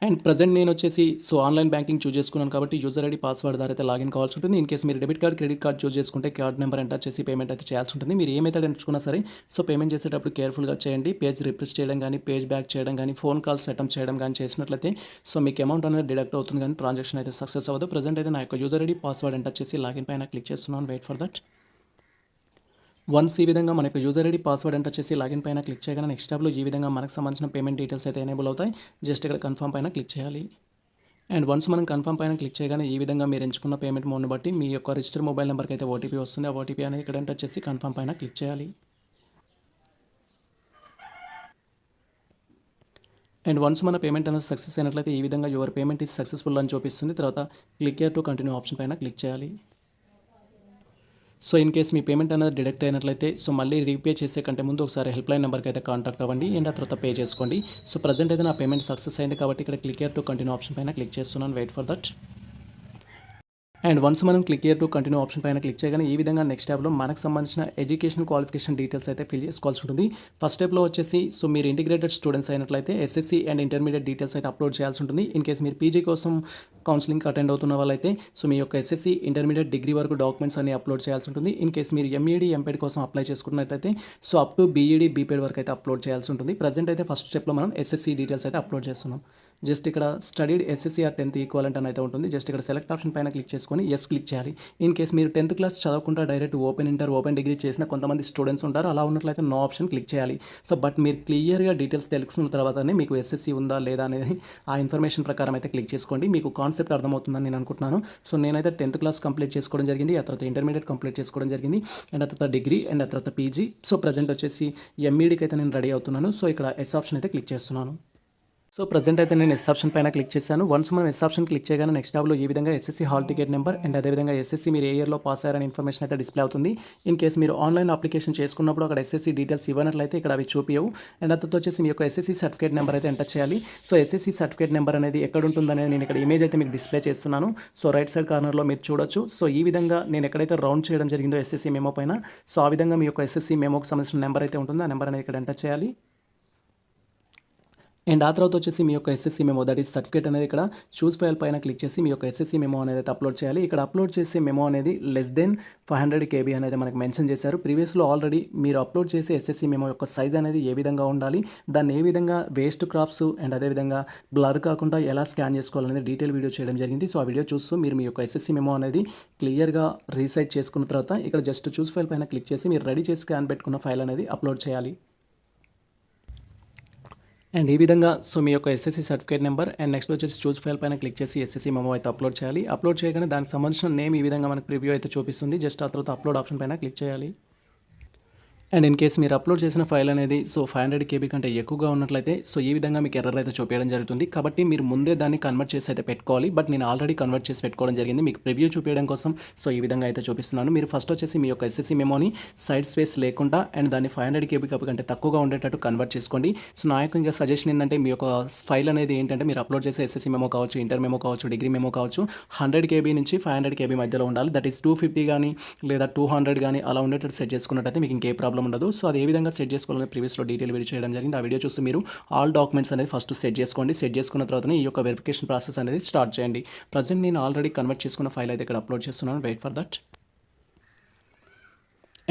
అండ్ ప్రజెంట్ నేను వచ్చేసి సో ఆన్లైన్ బ్యాంకింగ్ చూస్ చేసుకున్నాను కాబట్టి యూజర్ ఐడి పాస్వర్డ్ ద్వారా అయితే లాగిన్ కావాల్సి ఉంటుంది. ఇన్ కేసు మీరు డెబిట్ కార్డ్, క్రెడిట్ కార్డ్ చూస్ చేసుకుంటే కార్డ్ నెంబర్ ఎంటర్ చేసి పేమెంట్ అయితే చేయాల్సి ఉంటుంది. మీరు ఏ మెథడ్ ఎంచుకున్నా సరే సో పేమెంట్ చేసేటప్పుడు కేర్ఫుల్గా చేయండి. పేజ్ రిఫ్రెష్ చేయడం కానీ, పేజ్ బ్యాక్ చేయడం కానీ, ఫోన్ కాల్స్ అటెంప్ట్ చేయడం కానీ చేసినట్లయితే సో మీకు అమౌంట్ అనేది డిడక్ట్ అవుతుంది కానీ ట్రాన్సాక్షన్ అయితే సక్సెస్ అవ్వదు. ప్రజెంట్ అయితే నా యొక్క యూజర్ ఐడి పాస్వర్డ్ ఎంటర్ చేసి లాగిన్ పైన క్లిక్ చేస్తున్నాను. Wait for that. వన్స్ ఈ విధంగా మనకు యూజర్ ఐడి పాస్వర్డ్ ఎంటర్ చేసి లాగిన్ పైన క్లిక్ చేయగానే నెక్స్ట్ టాబ్లో ఈ విధంగా మనకు సంబంధించిన పేమెంట్ డీటెయిల్స్ అయితే ఎనేబుల్ అవుతాయి. జస్ట్ ఇక్కడ కన్ఫర్మ్ పైన క్లిక్ చేయాలి. అండ్ వన్స్ మనం కన్ఫర్మ్ పైన క్లిక్ చేయగానే ఈ విధంగా మీరు ఎంచుకున్న పేమెంట్ మోడ్ని బట్టి మీ యొక్క రిజిస్టర్ మొబైల్ నెంబర్కి అయితే ఓటీపీ వస్తుంది. ఆ ఓటీపీ అనేది ఇక్కడ ఎంటర్ చేసి కన్ఫర్మ్ పైన క్లిక్ చేయాలి. అండ్ వన్స్ మన పేమెంట్ అనేది సక్సెస్ అయినట్లయితే ఈ విధంగా యువర్ పేమెంట్ ఈజ్ సక్సెస్ఫుల్ అని చూపిస్తుంది. తర్వాత click here to continue option పైన క్లిక్ చేయాలి. So in case me payment అనేది డిడక్ట్ అయినట్లయితే సో మళ్ళీ రీపే చేసే కంటే ముందు ఒకసారి హెల్ప్ లైన్ నెంబర్కి అయితే కాంటాక్ట్ అవ్వండి అండ్ ఆ తర్వాత పే చేసుకోండి. సో ప్రజెంట్ అయితే నా పేమెంట్ సక్సెస్ అయింది కాబట్టి ఇక్కడ click here to continue option పైన క్లిక్ చేస్తున్నాను. Wait for that. And once మనం click here to continue option పైన క్లిక్ చేయగానే ఈ విధంగా నెక్స్ట్ స్టెప్లో మనకు సంబంధించిన ఎడ్యుకేషన్ క్వాలిఫికేషన్ డీటెయిల్స్ అయితే ఫిల్ చేసుకోవాల్సి ఉంటుంది. ఫస్ట్ స్టెప్లో వచ్చేసి సో మీరు ఇంటిగ్రేటెడ్ స్టూడెంట్స్ అయినట్లయితే ఎస్ఎస్సీ అండ్ ఇంటర్మీడియట్ డీటెయిల్స్ అయితే అప్లోడ్ చేయాల్సి ఉంటుంది. ఇన్ కేస్ మీరు పీజీ కోసం కౌన్సిలింగ్ అటెండ్ అవుతున్న వాళ్ళైతే సో మీ యొక్క ఎస్ఎస్సీ, ఇంటర్మీడియట్, డిగ్రీ వరకు డాక్యుమెంట్స్ అన్ని అప్లోడ్ చేయాల్సి ఉంటుంది. ఇన్ కేస్ మీరు ఎంఈడి, ఎంపీడ్ కోసం అప్లై చేసుకున్నట్లయితే so up to B Ed, B P Ed వరకు అయితే అప్లోడ్ చేయాల్సి ఉంటుంది. ప్రజెంట్ అయితే ఫస్ట్ స్టెప్లో మనం ఎస్ఎస్సీ డీటెయిల్స్ అయితే అప్లోడ్ చేస్తున్నాం. జస్ట్ ఇక్కడ studied SSC or 10th equivalent అని అయితే ఉంటుంది. జస్ట్ ఇక్కడ సెలెక్ట్ ఆప్షన్ పైన క్లిక్ చేసుకొని ఎస్ క్లిక్ చేయాలి. ఇన్ కేస్ మీరు 10th క్లాస్ చదవకుండా direct open inter, open degree చేసిన కొంతమంది స్టూడెంట్స్ ఉంటారు. అలా ఉన్నట్లయితే నో ఆప్షన్ క్లిక్ చేయాలి. సో బట్ మీరు క్లియర్గా డీటెయిల్స్ తెలుసుకున్న తర్వాతనే మీకు ఎస్ఎస్సీ ఉందా లేదా అనేది ఆ ఇన్ఫర్మేషన్ ప్రకారం అయితే క్లిక్ చేసుకోండి. మీకు కాన్సెప్ట్ అర్థమవుతుందని నేను అనుకుంటున్నాను. సో నేనైతే 10th క్లాస్ కంప్లీట్ చేసుకోవడం జరిగింది, ఆ తర్వాత ఇంటర్మీడియట్ కంప్లీట్ చేసుకోవడం జరిగింది అండ్ ఆ తర్వాత డిగ్రీ అండ్ ఆ తర్వాత పీజీ. సో ప్రజెంట్ వచ్చేసి ఎంఈడికి అయితే నేను రెడీ అవుతున్నాను. సో ఇక్కడ ఎస్ ఆప్షన్ అయితే క్లిక్ చేస్తున్నాను. సో ప్రజెంట్ అయితే నేను ఎస్ ఆప్షన్ పైన క్లిక్ చేశాను. వన్స్ మనం ఎస్ ఆప్షన్ క్లిక్ చేయగానే నెక్స్ట్ టాబ్లో ఈ విధంగా SSC hall ticket number and అదేవిధంగా ఎస్ఎస్సీ మీరు ఏ ఇయర్లో పాస్ అయ్యారనే ఇన్ఫర్మేషన్ అయితే డిస్ప్లే అవుతుంది. ఇన్ కేస్ మీరు ఆన్లైన్ అప్లికేషన్ చేసుకున్నప్పుడు అక్కడ ఎస్ఎస్సీ డీటెయిల్స్ ఇవ్వనట్లయితే ఇక్కడ అవి చూపించవు. అండ్ అతతో వచ్చేసి మీ యొక్క ఎస్ఎస్సీ సర్టిఫికేట్ నెంబర్ అయితే ఎంటర్ చేయాలి. సో ఎస్ఎస్సీ సర్టిఫికేట్ నెంబర్ అనేది ఎక్కడ ఉంటుందనేది నేను ఇక్కడ ఇమేజ్ అయితే మీకు డిస్ప్లే చేస్తున్నాను. సో రైట్ సైడ్ కార్నర్లో మీరు చూడొచ్చు. సో ఈ విధంగా నేను ఎక్కడైతే రౌండ్ చేయడం జరిగిందో ఎస్ఎస్సీ మెమో పైన సో ఆ విధంగా మీ యొక్క ఎస్ఎస్సీ మెమోకి సంబంధించిన నెంబర్ అయితే ఉంటుందో ఆ నెంబర్ అనేది ఇక్కడ ఎంటర్ చేయాలి. అండ్ ఆ తర్వాత వచ్చేసి మీ యొక్క SSC memo that is certificate అనేది ఇక్కడ చూస్ ఫైల్ పైన క్లిక్ చేసి మీ యొక్క ఎస్ఎస్సీ మెమో అనేది అయితే అప్లోడ్ చేయాలి. ఇక్కడ అప్లోడ్ చేసే మెమో అనేది <500 KB అనేది మనకు మెన్షన్ చేశారు. ప్రీవియస్లో ఆల్రెడీ మీరు అప్లోడ్ చేసే ఎస్ఎస్సీ మెమో యొక్క సైజ్ అనేది ఏ విధంగా ఉండాలి, దాన్ని ఏ విధంగా వేస్ట్ క్రాప్స్ అండ్ అదేవిధంగా బ్లర్ కాకుండా ఎలా స్కాన్ చేసుకోవాలనేది డీటెయిల్ వీడియో చేయడం జరిగింది. సో ఆ వీడియో చూస్తూ మీరు మీ యొక్క ఎస్ఎస్సీ మెమో అనేది క్లియర్గా రీసైజ్ చేసుకున్న తర్వాత ఇక్కడ జస్ట్ చూస్ ఫైల్ పైన క్లిక్ చేసి మీరు రెడీ చేసి స్కాన్ పెట్టుకున్న ఫైల్ అనేది అప్లోడ్ చేయాలి. అండ్ ఈ విధంగా సో మీ యొక్క SSC certificate number and next వచ్చేసి చూస్ ఫైల్ పైన క్లిక్ చేసి ఎస్ఎస్సీ మెమో అయితే అప్లోడ్ చేయాలి. అప్లోడ్ చేయగానే దానికి సంబంధించిన నేమ్ ఈ విధంగా మనకు ప్రివ్యూ అయితే చూపిస్తుంది. జస్ట్ ఆ తర్వాత అప్లోడ్ ఆప్షన్ పైన క్లిక్ చేయాలి. అండ్ ఇన్ కేస్ మీరు అప్లోడ్ చేసిన ఫైల్ అనేది 500 KB కంటే ఎక్కువగా ఉన్నట్లయితే ఈ విధంగా మీకు ఎర్రర్ అయితే చూపించడం జరుగుతుంది. కాబట్టి మీరు ముందే దాన్ని కన్వర్ట్ చేసి అయితే పెట్టుకోవాలి. బట్ నేను ఆల్రెడీ కన్వర్ట్ చేసి పెట్టుకోవడం జరిగింది. మీకు ప్రివ్యూ చూపించడం కోసం ఈ విధంగా అయితే చూపిస్తున్నాను. మీరు ఫస్ట్ వచ్చేసి మీ యొక్క ఎస్ఎస్సి మెమోని సైడ్ స్పేస్ లేకుండా అండ్ దాన్ని 500 KB కంటే తక్కువగా ఉండేటట్టు కన్వర్ట్ చేసుకోండి. నా యొక్క ఇంకా సజెషన్ ఏంటంటే మీ యొక్క ఫైల్ అనేది ఏంటంటే మీరు అప్లోడ్ చేసే ఎస్ఎస్సి మెమో కావచ్చు, ఇంటర్ మెమో కావచ్చు, డిగ్రీ మెమో కావచ్చు 100 KB నుంచి 500 KB మధ్యలో ఉండాలి. దట్ ఈస్ 250 కానీ లేదా 200 కానీ అలా ఉండేటట్టు సెట్ చేసుకున్నట్టయితే మీకు ఇంకే ప్రాబ్లం ఉండదు. అది ఏ విధంగా సెట్ చేసుకోవాలని ప్రీవియస్లో డీటెయిల్ వీడియో చేయడం జరిగింది. ఆ వీడియో చూస్తే మీరు ఆల్ డాక్యుమెంట్స్ అనేది ఫస్ట్ సెట్ చేసుకోండి. సెట్ చేసుకున్న తర్వాతనే ఈ యొక్క వెరిఫికేషన్ ప్రాసెస్ అనేది స్టార్ట్ చేయండి. ప్రజెంట్ నేను ఆల్రెడీ కన్వర్ట్ చేసుకున్న ఫైల్ అయితే ఇక్కడ అప్లోడ్ చేస్తున్నాను. Wait for that.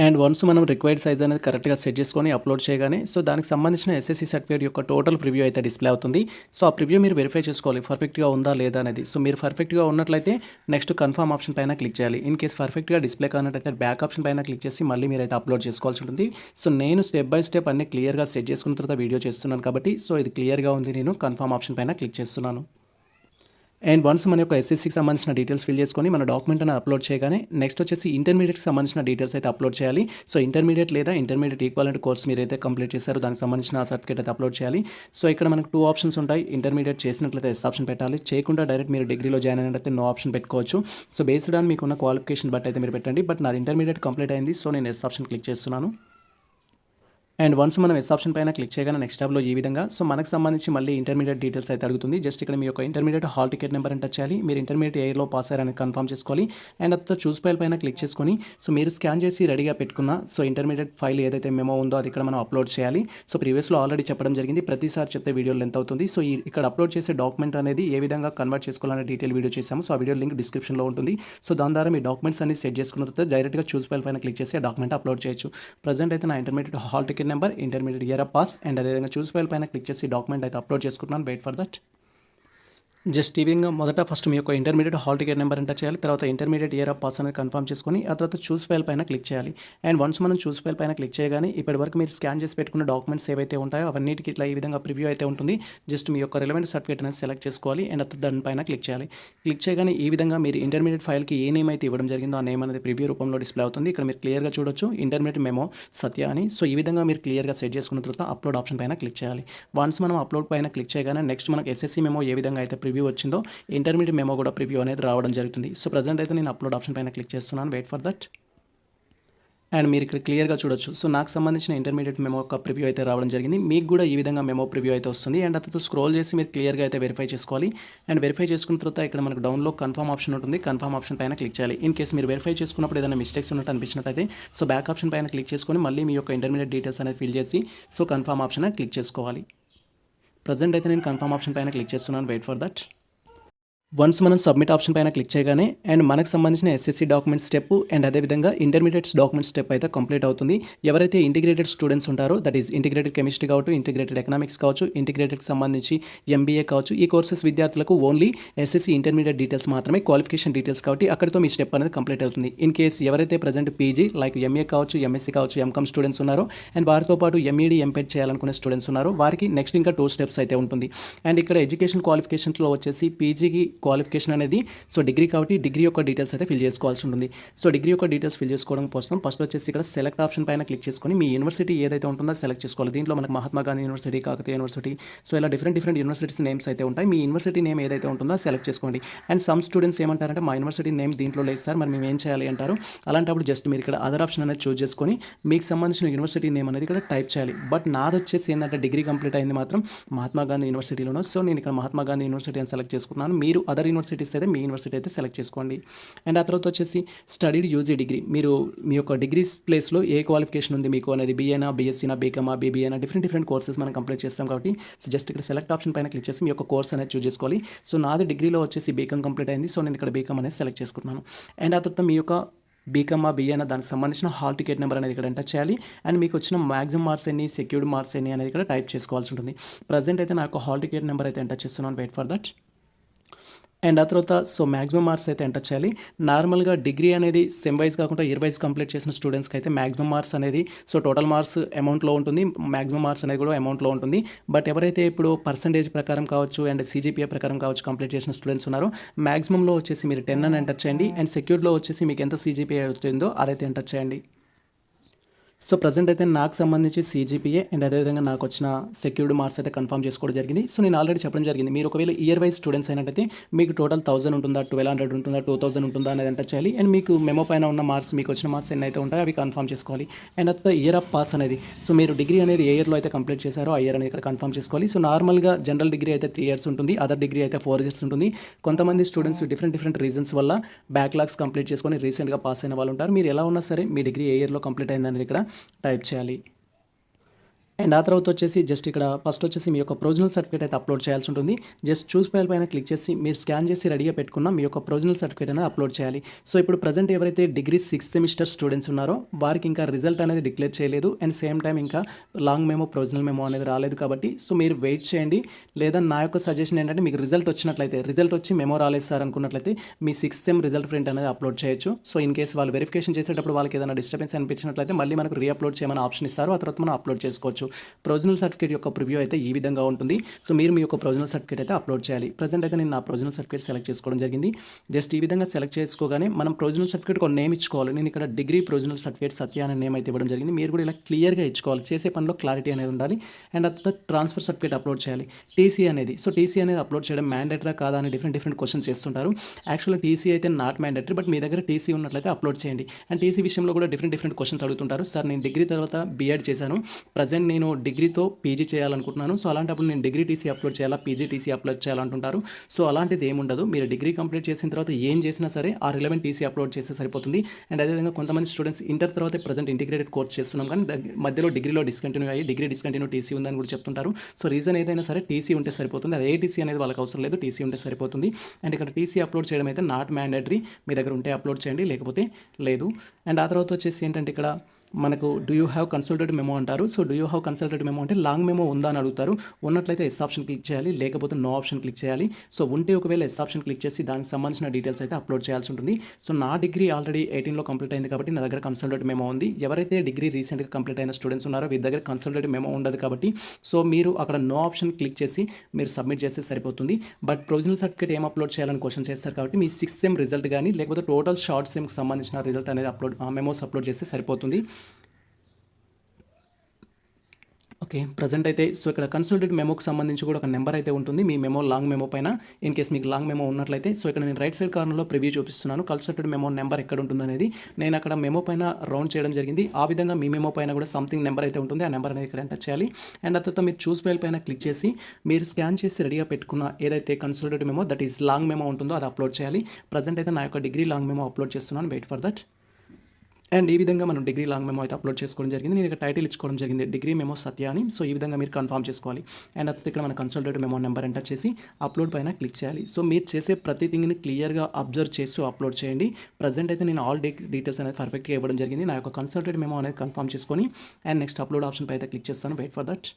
And once మనం రిక్వైర్డ్ సైజ్ అనేది కరెక్ట్గా సెట్ చేసుకొని అప్లోడ్ చేయగానే దానికి సంబంధించిన ఎస్ఎస్సి సర్టిఫికేట్ యొక్క టోటల్ ప్రివ్యూ అయితే డిస్ప్లే అవుతుంది. ఆ ప్రివ్యూ మీరు వెరిఫై చేసుకోవాలి పర్ఫెక్ట్గా ఉందా లేదా అనేది. మీరు పర్ఫెక్ట్గా ఉన్నట్లయితే నెక్స్ట్ కన్ఫర్మ్ ఆప్షన్ పైన క్లిక్ చేయాలి. ఇన్ కేస్ పర్ఫెక్ట్గా డిస్ప్లే కానట్లయితే బ్యాక్ ఆప్షన్ పైన క్లిక్ చేసి మళ్ళీ మీరైతే అప్లోడ్ చేసుకోవాల్సి ఉంటుంది. నేను స్టెప్ బై స్టెప్ అన్ని క్లియర్గా సెట్ చేసుకున్న తర్వాత వీడియో చేస్తున్నాను కాబట్టి ఇది క్లియర్గా ఉంది. నేను కన్ఫర్మ్ ఆప్షన్ పైన క్లిక్ చేస్తున్నాను. అండ్ వన్స్ మన యొక్క ఎస్ఎస్సికి సంబంధించిన డీటెయిల్స్ ఫిల్ చేసుకొని మన డాక్యుమెంట్ అని అప్లోడ్ చేయగానే నెక్స్ట్ వచ్చేసి ఇంటర్మీడియట్కి సంబంధించిన డీటెయిల్స్ అయితే అప్లోడ్ చేయాలి. ఇంటర్మీడియట్ లేదా ఇంటర్మీడియట్ ఈక్వాలెంట్ కోర్స్ మీరైతే కంప్లీట్ చేశారో దానికి సంబంధించిన సర్టిఫికేట్ అయితే అప్లోడ్ చేయాలి. ఇక్కడ మనకు 2 ఆప్షన్స్ ఉంటాయి. ఇంటర్మీడియట్ చేసినట్లయితే ఎస్ ఆప్షన్ పెట్టాలి. చేయకుండా డైరెక్ట్ మీరు డిగ్రీలో జాయిన్ అయినట్లయితే నో ఆప్షన్ పెట్టుకోవచ్చు. బేస్డ్ ఆన్ మీకున్న క్వాలిఫికేషన్ బట్ అయితే మీరు పెట్టండి. బట్ నాది ఇంటర్మీడియట్ కంప్లీట్ అయింది. నేను ఎస్ ఆప్షన్ క్లిక్ చేస్తున్నాను. అండ్ వన్స్ మనం ఎస్ ఆప్షన్ పైన క్లిక్ చేయగానే నెక్స్ట్ టాబ్లో ఈ విధంగా మనకు సంబంధించి మళ్ళీ ఇంటర్మీడియట్ డీటెయిల్స్ అయితే అడుగుతుంది. జస్ట్ ఇక్కడ మీ యొక్క ఇంటర్మీడియట్ హాల్ టికెట్ నెంబర్ అని టచ్ చేయాలి. మీరు ఇంటర్మీడియట్ ఇయర్లో పాస్ అయ్యారని కన్ఫర్మ్ చేసుకోవాలి. అండ్ తర్వాత చూస్ ఫైల్ పైన క్లిక్ చేసుకొని మీరు స్కాన్ చేసి రెడీగా పెట్టుకున్న ఇంటర్మీడియట్ ఫైల్ ఏదైతే మెమో ఉందో అది ఇక్కడ మనం అప్లోడ్ చేయాలి. ప్రీవియస్లో ఆల్రెడీ చెప్పడం జరిగింది. ప్రతిసారి చెప్తే వీడియో లెంత్ అవుతుంది. ఇక్కడ అప్లోడ్ చేసే డాక్యుమెంట్ అనేది ఏ విధంగా కన్వర్ట్ చేసుకోవాలనే డీటెయిల్ వీడియో చేసాము. ఆ వీడియో లింక్ డిస్క్రిప్షన్లో ఉంటుంది. దాని ద్వారా మీ డాక్యుమెంట్స్ అన్ని సెట్ చేసుకున్న తర్వాత డైరెక్ట్గా చూస్ ఫైల్ పైన క్లిక్ చేసి ఆ డాక్యుమెంట్ అప్లోడ్ చేయొచ్చు. ప్రజెంట్ అయితే నా intermediate hall ticket number, intermediate year of pass and అదేవిధంగా చూస్ ఫైల్ పైన క్లిక్ చేసి డాక్యుమెంట్ అయితే అప్లోడ్ చేసుకుంటున్నాను. Wait for that. జస్ట్ ఈ విధంగా మొదట ఫస్ట్ మీ యొక్క intermediate hall ticket number enter చేయాలి. తర్వాత ఇంటర్మీడియట్ ఇయర్ ఆఫ్ పాస్ అనేది కన్ఫర్మ్ చేసుకొని ఆ తర్వాత చూస్ ఫైల్ పైన క్లిక్ చేయాలి. అండ్ వన్స్ మనం చూస్ ఫైల్ పైన క్లిక్ చేయగానే ఇప్పటివరకు మీరు స్కాన్ చేసి పెట్టుకున్న డాక్యుమెంట్స్ ఏవైతే ఉంటాయో అవన్నిటికి ఇట్లా ఈ విధంగా ప్రివ్యూ అయితే ఉంటుంది. జస్ట్ మీ యొక్క రిలవెంట్ సర్టిఫికేట్ అనేది సెలెక్ట్ చేసుకోవాలి అండ్ తర్వాత దానిపైన క్లిక్ చేయాలి. క్లిక్ చేయగానే ఈ విధంగా మీరు ఇంటర్మీడియట్ ఫైల్కి ఏ నేమ్ అయితే ఇవ్వడం జరిగిందో ఆ నేమ్ అనేది ప్రివ్యూ రూపంలో డిస్ప్లే అవుతుంది. ఇక్కడ మీరు క్లియర్గా చూడొచ్చు ఇంటర్మీడియట్ మెమో సత్య అని. ఈ విధంగా మీరు క్లియర్గా సెట్ చేసుకున్న తర్వాత అప్లోడ్ ఆప్షన్ పైన క్లిక్ చేయాలి. వన్స్ మనం అప్లోడ్ పైన క్లిక్ చేయగానే నెక్స్ట్ మనకు ఎస్ఎస్సి మెమో ఏ విధంగా అయితే ప్రివ్యూ వచ్చిందో ఇంటర్మీడియట్ మెమో కూడా ప్రివ్యూ అనేది రావడం జరుగుతుంది. ప్రజెంట్ అయితే నేను అప్లోడ్ ఆప్షన్ పైన క్లిక్ చేస్తున్నాను. Wait for that. అండ్ మీరు ఇక్కడ క్లియర్గా చూడొచ్చు. నాకు సంబంధించిన ఇంటర్మీడియట్ మెమో యొక్క ప్రివ్యూ అయితే రావడం జరిగింది. మీకు కూడా ఈ విధంగా మెమో ప్రివ్యూ అయితే వస్తుంది. అండ్ అతను స్క్రోల్ చేసి మీరు క్లియర్గా అయితే వెరిఫై చేసుకోవాలి. అండ్ వెరిఫై చేసుకున్న తర్వాత ఇక్కడ మనకు డౌన్లో కన్ఫర్మ్ ఆప్షన్ ఉంటుంది. కన్ఫర్మ్ ఆప్షన్ పైన క్లిక్ చేయాలి. ఇన్ కేసు మీరు వెరిఫై చేసుకున్నప్పుడు ఏదైనా మిస్టేక్స్ ఉన్నట్టు అనిపించినట్టయితే బ్యాక్ ఆప్షన్ పైన క్లిక్ చేసుకొని మళ్ళీ మీ యొక్క ఇంటర్మీడియట్ డీటెయిల్స్ అనేది ఫిల్ చేసి కన్ఫర్మ్ ఆప్షన్ క్లిక్ చేసుకోవాలి. ప్రజెంట్ అయితే నేను కన్ఫర్మ్ ఆప్షన్ పైన క్లిక్ చేస్తున్నాను. Wait for that. వన్స్ మనం సబ్మిట్ ఆప్షన్ పైన క్లిక్ చేయగానే అండ్ మనకు సంబంధించిన ఎస్ఎస్సి డాక్యుమెంట్ స్టెప్ అండ్ అదేవిధంగా ఇంటర్మీడియట్ డాక్యుమెంట్ స్టెప్ అయితే కంప్లీట్ అవుతుంది. ఎవరైతే ఇంటిగ్రేటెడ్ స్టూడెంట్స్ ఉంటారో దట్ ఈస్ ఇంటిగ్రేటెడ్ కెమిస్ట్రీ కావచ్చు, ఇంటిగ్రేటెడ్ ఎకనామిక్స్ కావచ్చు, ఇంటిగ్రేటెడ్కి సంబంధించి ఎంబీఏ కావచ్చు, ఈ కోర్సెస్ విద్యార్థులకు ఓన్లీ ఎస్ఎస్సి ఇంటర్మీడియట్ డీటెయిల్స్ మాత్రమే క్వాలిఫికేషన్ డీటెయిల్స్ కాబట్టి అక్కడితో మీ స్టెప్ అనేది కంప్లీట్ అవుతుంది. ఇన్ కేస్ ఎవరైతే ప్రజెంట్ పీజీ లైక్ ఎంఏ కావచ్చు, ఎంఎస్సీ కావచ్చు, ఎంకామ్ స్టూడెంట్స్ ఉన్నారో అండ్ వారితో పాటు ఎంఈడి ఎంపెడ్ చేయాలనుకునే స్టూడెంట్స్ ఉన్నారో వారికి నెక్స్ట్ ఇంకా 2 స్టెప్స్ అయితే ఉంటుంది. అండ్ ఇక్కడ ఎడ్యుకేషన్ క్వాలిఫికేషన్లో వచ్చేసి పీజీకి క్వాలిఫికేషన్ అనేది డిగ్రీ కాబట్టి డిగ్రీ యొక్క డీటెయిల్స్ అయితే ఫిల్ చేసుకోవాల్సి ఉంటుంది. డిగ్రీ యొక్క డీటెయిల్స్ ఫిల్ చేసుకోవడం కోసం ఫస్ట్ వచ్చేసి ఇక్కడ సెలెక్ట్ ఆప్షన్ పైన క్లిక్ చేసుకొని మీ యూనివర్సిటీ ఏదైతే ఉంటుందో సెలెక్ట్ చేసుకోవాలి. దీంట్లో మనకు మహాత్మా గాంధీ యూనివర్సిటీ, కాకతీయ యూనివర్సిటీ ఇలా డిఫరెంట్ యూనివర్సిటీస్ నేమ్స్ అయితే ఉంటాయి. మీ యూనివర్సిటీ నేమ్ ఏదైతే ఉంటుందో సెలెక్ట్ చేసుకోండి. అండ్ సమ్ స్టూడెంట్స్ ఏమంటారంటే మా యూనివర్సిటీ నేమ్ దీంట్లో లేదు సార్, మరి మేము ఏం చేయాలి అంటారు. అలాంటప్పుడు జస్ట్ మీరు ఇక్కడ అదర్ ఆప్షన్ అనేది చూస్ చేసుకొని మీకు సంబంధించిన యూనివర్సిటీ నేమ్ అనేది ఇక్కడ టైప్ చేయాలి. బట్ నాది వచ్చేసి ఏంటంటే డిగ్రీ కంప్లీట్ అయింది మాత్రం మహాత్మా గాంధీ యూనివర్సిటీలోనో. నేను ఇక్కడ మహాత్మా గాంధీ యూనివర్సిటీ అని సెలెక్ట్ చేసుకున్నాను. మీరు అదర్ యూనివర్సిటీస్ అయితే మీ యూనివర్సిటీ అయితే సెలెక్ట్ చేసుకోండి. అండ్ ఆ తర్వాత వచ్చేసి స్టడీడ్ యూజీ డిగ్రీ, మీరు మీ యొక్క డిగ్రీ ప్లేస్లో ఏ క్వాలిఫికేషన్ ఉంది మీకు అనేది బీఏనా, బీఎస్సీనా, బీకామా, బీబీఏనా డిఫరెంట్ కోర్సెస్ మనం కంప్లీట్ చేస్తాం కాబట్టి జస్ట్ ఇక్కడ సెలెక్ట్ ఆప్షన్ పైన క్లిక్ చేసి మీ యొక్క కోర్స్ అనేది చూస్ చేసుకోవాలి. నాది డిగ్రీలో వచ్చేసి బీకామ్ కంప్లీట్ అయింది. నేను ఇక్కడ బీకామ్ అనేది సెలెక్ట్ చేసుకుంటున్నాను. అండ్ ఆ తర్వాత మీ యొక్క బీకామా, బీఏనా దానికి సంబంధించిన హాల్ టికెట్ నెంబర్ అనేది ఇక్కడ ఎంటర్ చేయాలి. అండ్ మీకు వచ్చిన మ్యాక్సిమం మార్క్స్ ఎన్ని, సెక్యూర్డ్ మార్క్స్ ఎన్ని అనేది ఇక్కడ టైప్ చేసుకోవాల్సి ఉంటుంది. ప్రజెంట్ అయితే నాకు హాల్ టికెట్ నెంబర్ అయితే ఎంటర్ చేస్తున్నాను. Wait for that. అండ్ ఆ తర్వాత మ్యాక్సిమం మార్క్స్ అయితే ఎంటర్ చేయాలి. నార్మల్గా డిగ్రీ అనేది సెమ్ వైజ్ కాకుండా ఇయర్ వైజ్ కంప్లీట్ చేసిన స్టూడెంట్స్కి అయితే మ్యాక్సిమం మార్క్స్ అనేది టోటల్ మార్క్స్ అమౌంట్లో ఉంటుంది, మ్యాక్సిమం మార్క్స్ అనేది కూడా అమౌంట్లో ఉంటుంది. బట్ ఎవరైతే ఇప్పుడు పర్సంటేజ్ ప్రకారం కావచ్చు అండ్ CGPA ప్రకారం కావచ్చు కంప్లీట్ చేసిన స్టూడెంట్స్ ఉన్నారో మ్యాక్సిమంలో వచ్చేసి మీరు 10 అని ఎంటర్ చేయండి. అండ్ సెక్యూర్డ్లో వచ్చేసి మీకు ఎంత CGPA వచ్చిందో అదైతే ఎంటర్ చేయండి. సో ప్రజెంట్ అయితే నాకు సంబంధించి సీజీపీఏ అండ్ అదేవిధంగా నాకు వచ్చిన సెక్యూర్డ్ మార్క్స్ అయితే కన్ఫర్మ్ చేసుకోవడం జరిగింది. సో నేను ఆల్రెడీ చెప్పడం జరిగింది, మీరు ఒకవేళ ఇయర్ వైజ్ స్టూడెంట్స్ అయినట్టయితే మీకు టోటల్ 1000 ఉంటుందా, 1200 ఉంటుందా, 2000 ఉంటుందా అనేది ఎంటర్ చేయాలి. అండ్ మీకు మెమో పైన ఉన్న మార్క్స్, మీకు వచ్చిన మార్క్స్ ఎన్ని అయితే ఉంటాయో అవి కన్ఫర్మ్ చేసుకోవాలి. అండ్ తర్వాత ఇయర్ ఆఫ్ పాస్ అనేది, సో మీరు డిగ్రీ అనేది ఏ ఇయర్లో అయితే కంప్లీట్ చేశారో ఆ ఇయర్ అనేది ఇక్కడ కన్ఫర్మ్ చేసుకోవాలి. సో నార్మల్గా జనరల్ డిగ్రీ అయితే 3 years ఉంటుంది, అదర్ డిగ్రీ అయితే 4 years ఉంటుంది. కొంతమంది స్టూడెంట్స్ డిఫరెంట్ రీజన్స్ వల్ల బ్యాక్లాగ్స్ కంప్లీట్ చేసుకొని రీసెంట్గా పాస్ అయిన వాళ్ళు ఉంటారు. మీరు ఎలా ఉన్నా సరే మీ డిగ్రీ ఏ ఇయర్లో కంప్లీట్ అయింది అనేది ఇక్కడ టైప్ చేయాలి. అండ్ ఆ తర్వాత వచ్చేసి జస్ట్ ఇక్కడ ఫస్ట్ వచ్చేసి మీ యొక్క ప్రొవిజనల్ సర్టిఫికేట్ అయితే అప్లోడ్ చేయాల్సి ఉంటుంది. జస్ట్ చూస్ ఫైల్ పైన క్లిక్ చేసి మీరు స్కాన్ చేసి రెడీగా పెట్టుకున్న మీ యొక్క ప్రొవిజనల్ సర్టిఫికేట్ అనేది అప్లోడ్ చేయాలి. సో ఇప్పుడు ప్రజెంట్ ఎవరైతే డిగ్రీ 6th సెమిస్టర్ స్టూడెంట్స్ ఉన్నారో వారికి ఇంకా రిజల్ట్ అనేది డిక్లేర్ చేయలేదు. అండ్ సేమ్ టైం ఇంకా లాంగ్ మెమో, ప్రొవిజనల్ మెమో అనేది రాలేదు కాబట్టి సో మీరు వెయిట్ చేయండి. లేదా నా యొక్క సజెషన్ ఏంటంటే, మీకు రిజల్ట్ వచ్చినట్లయితే, రిజల్ట్ వచ్చి మెమో రాలేదు సార్ అనుకున్నట్లయితే మీ 6th సెమ్ రిజల్ట్ ప్రింట్ అనేది అప్లోడ్ చేయొచ్చు. సో ఇన్ కేసు వాళ్ళు వెరిఫికేషన్ చేసేటప్పుడు వాళ్ళకి ఏదైనా డిస్టర్బెన్స్ అనిపించినట్లయితే మళ్ళీ మనకు రీఅప్లోడ్ చేయమని ఆప్షన్ ఇస్తారు. ఆ తర్వాత మనం అప్లోడ్ చేసుకోవచ్చు. ప్రొవిజనల్ సర్టిఫికేట్ యొక్క ప్రివ్యూ అయితే ఈ విధంగా ఉంటుంది. సో మీరు మీ యొక్క ప్రొవిజనల్ సర్టిఫికేట్ అయితే అప్లోడ్ చేయాలి. ప్రజెంట్ అయితే నేను నా ప్రొవిజనల్ సర్టిఫికేట్ సెలెక్ట్ చేసుకోవడం జరిగింది. జస్ట్ ఈ విధంగా సెలెక్ట్ చేసుకోగానే మనం ప్రొవిజనల్ సర్టిఫికేట్ ఒక నేమ్ ఇచ్చుకోవాలి. నేను ఇక్కడ డిగ్రీ ప్రొవిజనల్ సర్టిఫికేట్ సత్య అనే నేమ్ అయితే ఇవ్వడం జరిగింది. మీరు కూడా ఇలా క్లియర్గా ఇచ్చుకోవాలి. చేసే పనిలో క్లారిటీ అనేది ఉండాలి. అండ్ ఆ తర్వాత ట్రాన్స్ఫర్ సర్టిఫికేట్ అప్లోడ్ చేయాలి. టీసీ అనేది, సో టీసీ అనేది అప్లోడ్ చేయడం మ్యాండేటరీ కాదా అని డిఫరెంట్ క్వశ్చన్స్ చేస్తుంటారు. యాక్చువల్గా టీసీ అయితే నాట్ మ్యాండేటరీ, బట్ మీ దగ్గర టీసీ ఉన్నట్లయితే అప్లోడ్ చేయండి. అండ్ టీసీ విషయంలో కూడా డిఫరెంట్ క్వశ్చన్స్ అడుగుతుంటారు. సార్ నేను డిగ్రీ తర్వాత బీఎడ్ చేశాను, ప్రజెంట్ నేను డిగ్రీతో పీజీ చేయాలనుకుంటున్నాను, సో అలాంటప్పుడు నేను డిగ్రీ టీసీ అప్లోడ్ చేయాలా, పీజీ టీసీ అప్లోడ్ చేయాలంటుంటారు. సో అలాంటిది ఏముండదు. మీరు డిగ్రీ కంప్లీట్ చేసిన తర్వాత ఏం చేసినా సరే ఆ రిలవెంట్ టీసీ అప్లోడ్ చేస్తే సరిపోతుంది. అండ్ అదేవిధంగా కొంతమంది స్టూడెంట్స్ ఇంటర్ తర్వాత ప్రజెంట్ ఇంటిగ్రేటెడ్ కోర్స్ చేస్తున్నాం కానీ మధ్యలో డిగ్రీలో డిస్కంటిన్యూ అయ్యి డిగ్రీ డిస్కంటిన్యూ టీసీ ఉందని కూడా చెప్తుంటారు. సో రీజన్ ఏదైనా సరే టీసీ ఉంటే సరిపోతుంది. అది ఏ టీసీ అనేది వాళ్ళకి అవసరం లేదు, టీసీ ఉంటే సరిపోతుంది. అండ్ ఇక్కడ టీసీ అప్లోడ్ చేయడం అయితే నాట్ మ్యాండేటరీ, మీ దగ్గర ఉంటే అప్లోడ్ చేయండి, లేకపోతే లేదు. అండ్ ఆ తర్వాత వచ్చేసి ఏంటంటే ఇక్కడ మనకు do you have consulted memo అంటారు. So do you have consulted memo అంటే లాంగ్ మెమో ఉందా అని అడుగుతారు. ఉన్నట్లయితే ఎస్ ఆప్షన్ క్లిక్ చేయాలి, లేకపోతే నో ఆప్షన్ క్లిక్ చేయాలి. సో ఉంటే ఒకవేళ ఎస్ ఆప్షన్ క్లిక్ చేసి దానికి సంబంధించిన డీటెయిల్స్ అయితే అప్లోడ్ చేయాల్సి ఉంటుంది. సో నా డిగ్రీ ఆల్రెడీ 18లో కంప్లీట్ అయింది కాబట్టి నా దగ్గర కన్సల్టెడ్ మెమో ఉంది. ఎవరైతే డిగ్రీ రీసెంట్గా కంప్లీట్ అయిన స్టూడెంట్స్ ఉన్నారో వీరి దగ్గర కన్సల్టెడ్ మెమో ఉండదు కాబట్టి సో మీరు అక్కడ నో ఆప్షన్ క్లిక్ చేసి మీరు సబ్మిట్ చేస్తే సరిపోతుంది. బట్ ప్రొవిజనల్ సర్టిఫికేట్ ఏం అప్లోడ్ చేయాలని క్వశ్చన్ చేస్తారు కాబట్టి మీ 6th సెమ్ రిజల్ట్ కానీ లేకపోతే టోటల్ షార్ట్ సెమ్కి సంబంధించిన రిజల్ట్ అనేది అప్లోడ్ మెమోస్ అప్లోడ్ చేస్తే సరిపోతుంది. ఓకే, ప్రజెంట్ అయితే సో ఇక్కడ కన్సల్టెడ్ మెమోకి సంబంధించి కూడా ఒక నెంబర్ అయితే ఉంటుంది మీ మెమో, లాంగ్ మెమో పైన. ఇన్ కేస్ మీకు లాంగ్ మెమో ఉన్నట్లయితే సో ఇక్కడ నేను రైట్ సైడ్ కార్నర్లో ప్రివ్యూ చూపిస్తున్నాను. కన్సల్టెడ్ మెమో నెంబర్ ఎక్కడ ఉంటుంది అనేది నేను అక్కడ మెమో పైన రౌండ్ చేయడం జరిగింది. ఆ విధంగా మీ మెమో పైన కూడా సంథింగ్ నెంబర్ అయితే ఉంటుంది. ఆ నెంబర్ అనేది ఇక్కడ ఎంటర్ చేయాలి. అండ్ ఆ తర్వాత మీరు చూస్ ఫైల్ పైన క్లిక్ చేసి మీరు స్కాన్ చేసి రెడీగా పెట్టుకున్న ఏదైతే consolidated memo that is long memo ఉంటుందో అది అప్లోడ్ చేయాలి. ప్రజెంట్ అయితే నా యొక్క డిగ్రీ లాంగ్ మెమో అప్లోడ్ చేస్తున్నాను. Wait for that. అండ్ ఈ విధంగా మనం డిగ్రీ లాంగ్ మెమో అయితే అప్లోడ్ చేసుకోవడం జరిగింది. నేను ఇక్కడ టైటిల్ ఇచ్చుకోవడం జరిగింది డిగ్రీ మెమో సత్య అని. సో ఈ విధంగా మీరు కన్ఫర్మ్ చేసుకోవాలి. అండ్ అప్పుడు ఇక్కడ మన కన్సల్టెడ్ మెమో నెంబర్ ఎంటర్ చేసి అప్లోడ్ పైన క్లిక్ చేయాలి. సో మీరు చేసే ప్రతి థింగ్ని క్లియర్గా అబ్జర్వ్ చేస్తూ అప్లోడ్ చేయండి. ప్రజెంట్ అయితే నేను ఆల్ డీటెయిల్స్ అనేది పర్ఫెక్ట్గా ఇవ్వడం జరిగింది. నా యొక్క కన్సల్టెడ్ మెమో అనేది కన్ఫర్మ్ చేసుకొని అండ్ నెక్స్ట్ అప్లోడ్ ఆప్షన్ పై అయితే క్లిక్ చేస్తాను. Wait for that.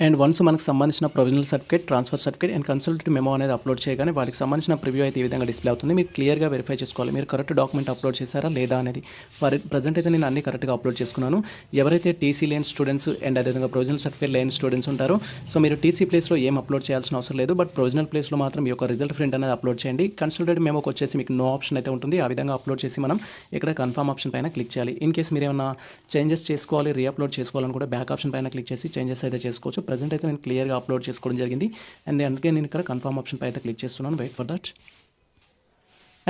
And once మనకు సంబంధించిన provisional certificate, transfer certificate and consolidated memo అనేది అప్లోడ్ చేయగానే వాటికి సంబంధించిన ప్రివ్యూ అయితే ఈ విధంగా డిస్ప్లే అవుతుంది. మీరు క్లియర్గా వెరిఫై చేసుకోవాలి మీరు కరెక్ట్ డాక్యుమెంట్ అప్లోడ్ చేశారా లేదా అనేది. ప్రజెంట్ అయితే నేను అన్ని కరెక్ట్గా అప్లోడ్ చేసుకున్నాను. ఎవరైతే టీసీ లేని స్టూడెంట్స్ అండ్ అదేవిధంగా ప్రొవిజనల్ సర్టిఫికేట్ లేని స్టూడెంట్స్ ఉంటారో సో మీరు టీసీ ప్లేస్లో ఏం అప్లోడ్ చేయాల్సిన అవసరం లేదు. బట్ ప్రొవిజనల్ ప్లేస్లో మాత్రం మీ యొక్క రిజల్ట్ ప్రింట్ అనేది అప్లోడ్ చేయండి. కన్సల్టెడ్ మెమోకి వచ్చేసి మీకు నో ఆప్షన్ అయితే ఉంటుంది. ఆ విధంగా అప్లోడ్ చేసి మనం ఇక్కడ కన్ఫర్మ్ ఆప్షన్ పైన క్లిక్ చేయాలి. ఇన్ కేస్ మీరు ఏమైనా చేంజెస్ చేసుకోవాలి, రీఅప్లోడ్ చేసుకోవాలని కూడా బ్యాక్ ఆప్షన్ పైన క్లిక్ చేసి చేంజెస్ అయితే చేసుకోవచ్చు. ప్రజెంట్ అయితే నేను క్లియర్ అప్లోడ్ చేసుకోవడం జరిగింది. అండ్ అందుకే నేను ఇక్కడ కన్ఫర్మ్ ఆప్షన్ పై అయితే క్లిక్ చేస్తున్నాను. Wait for that.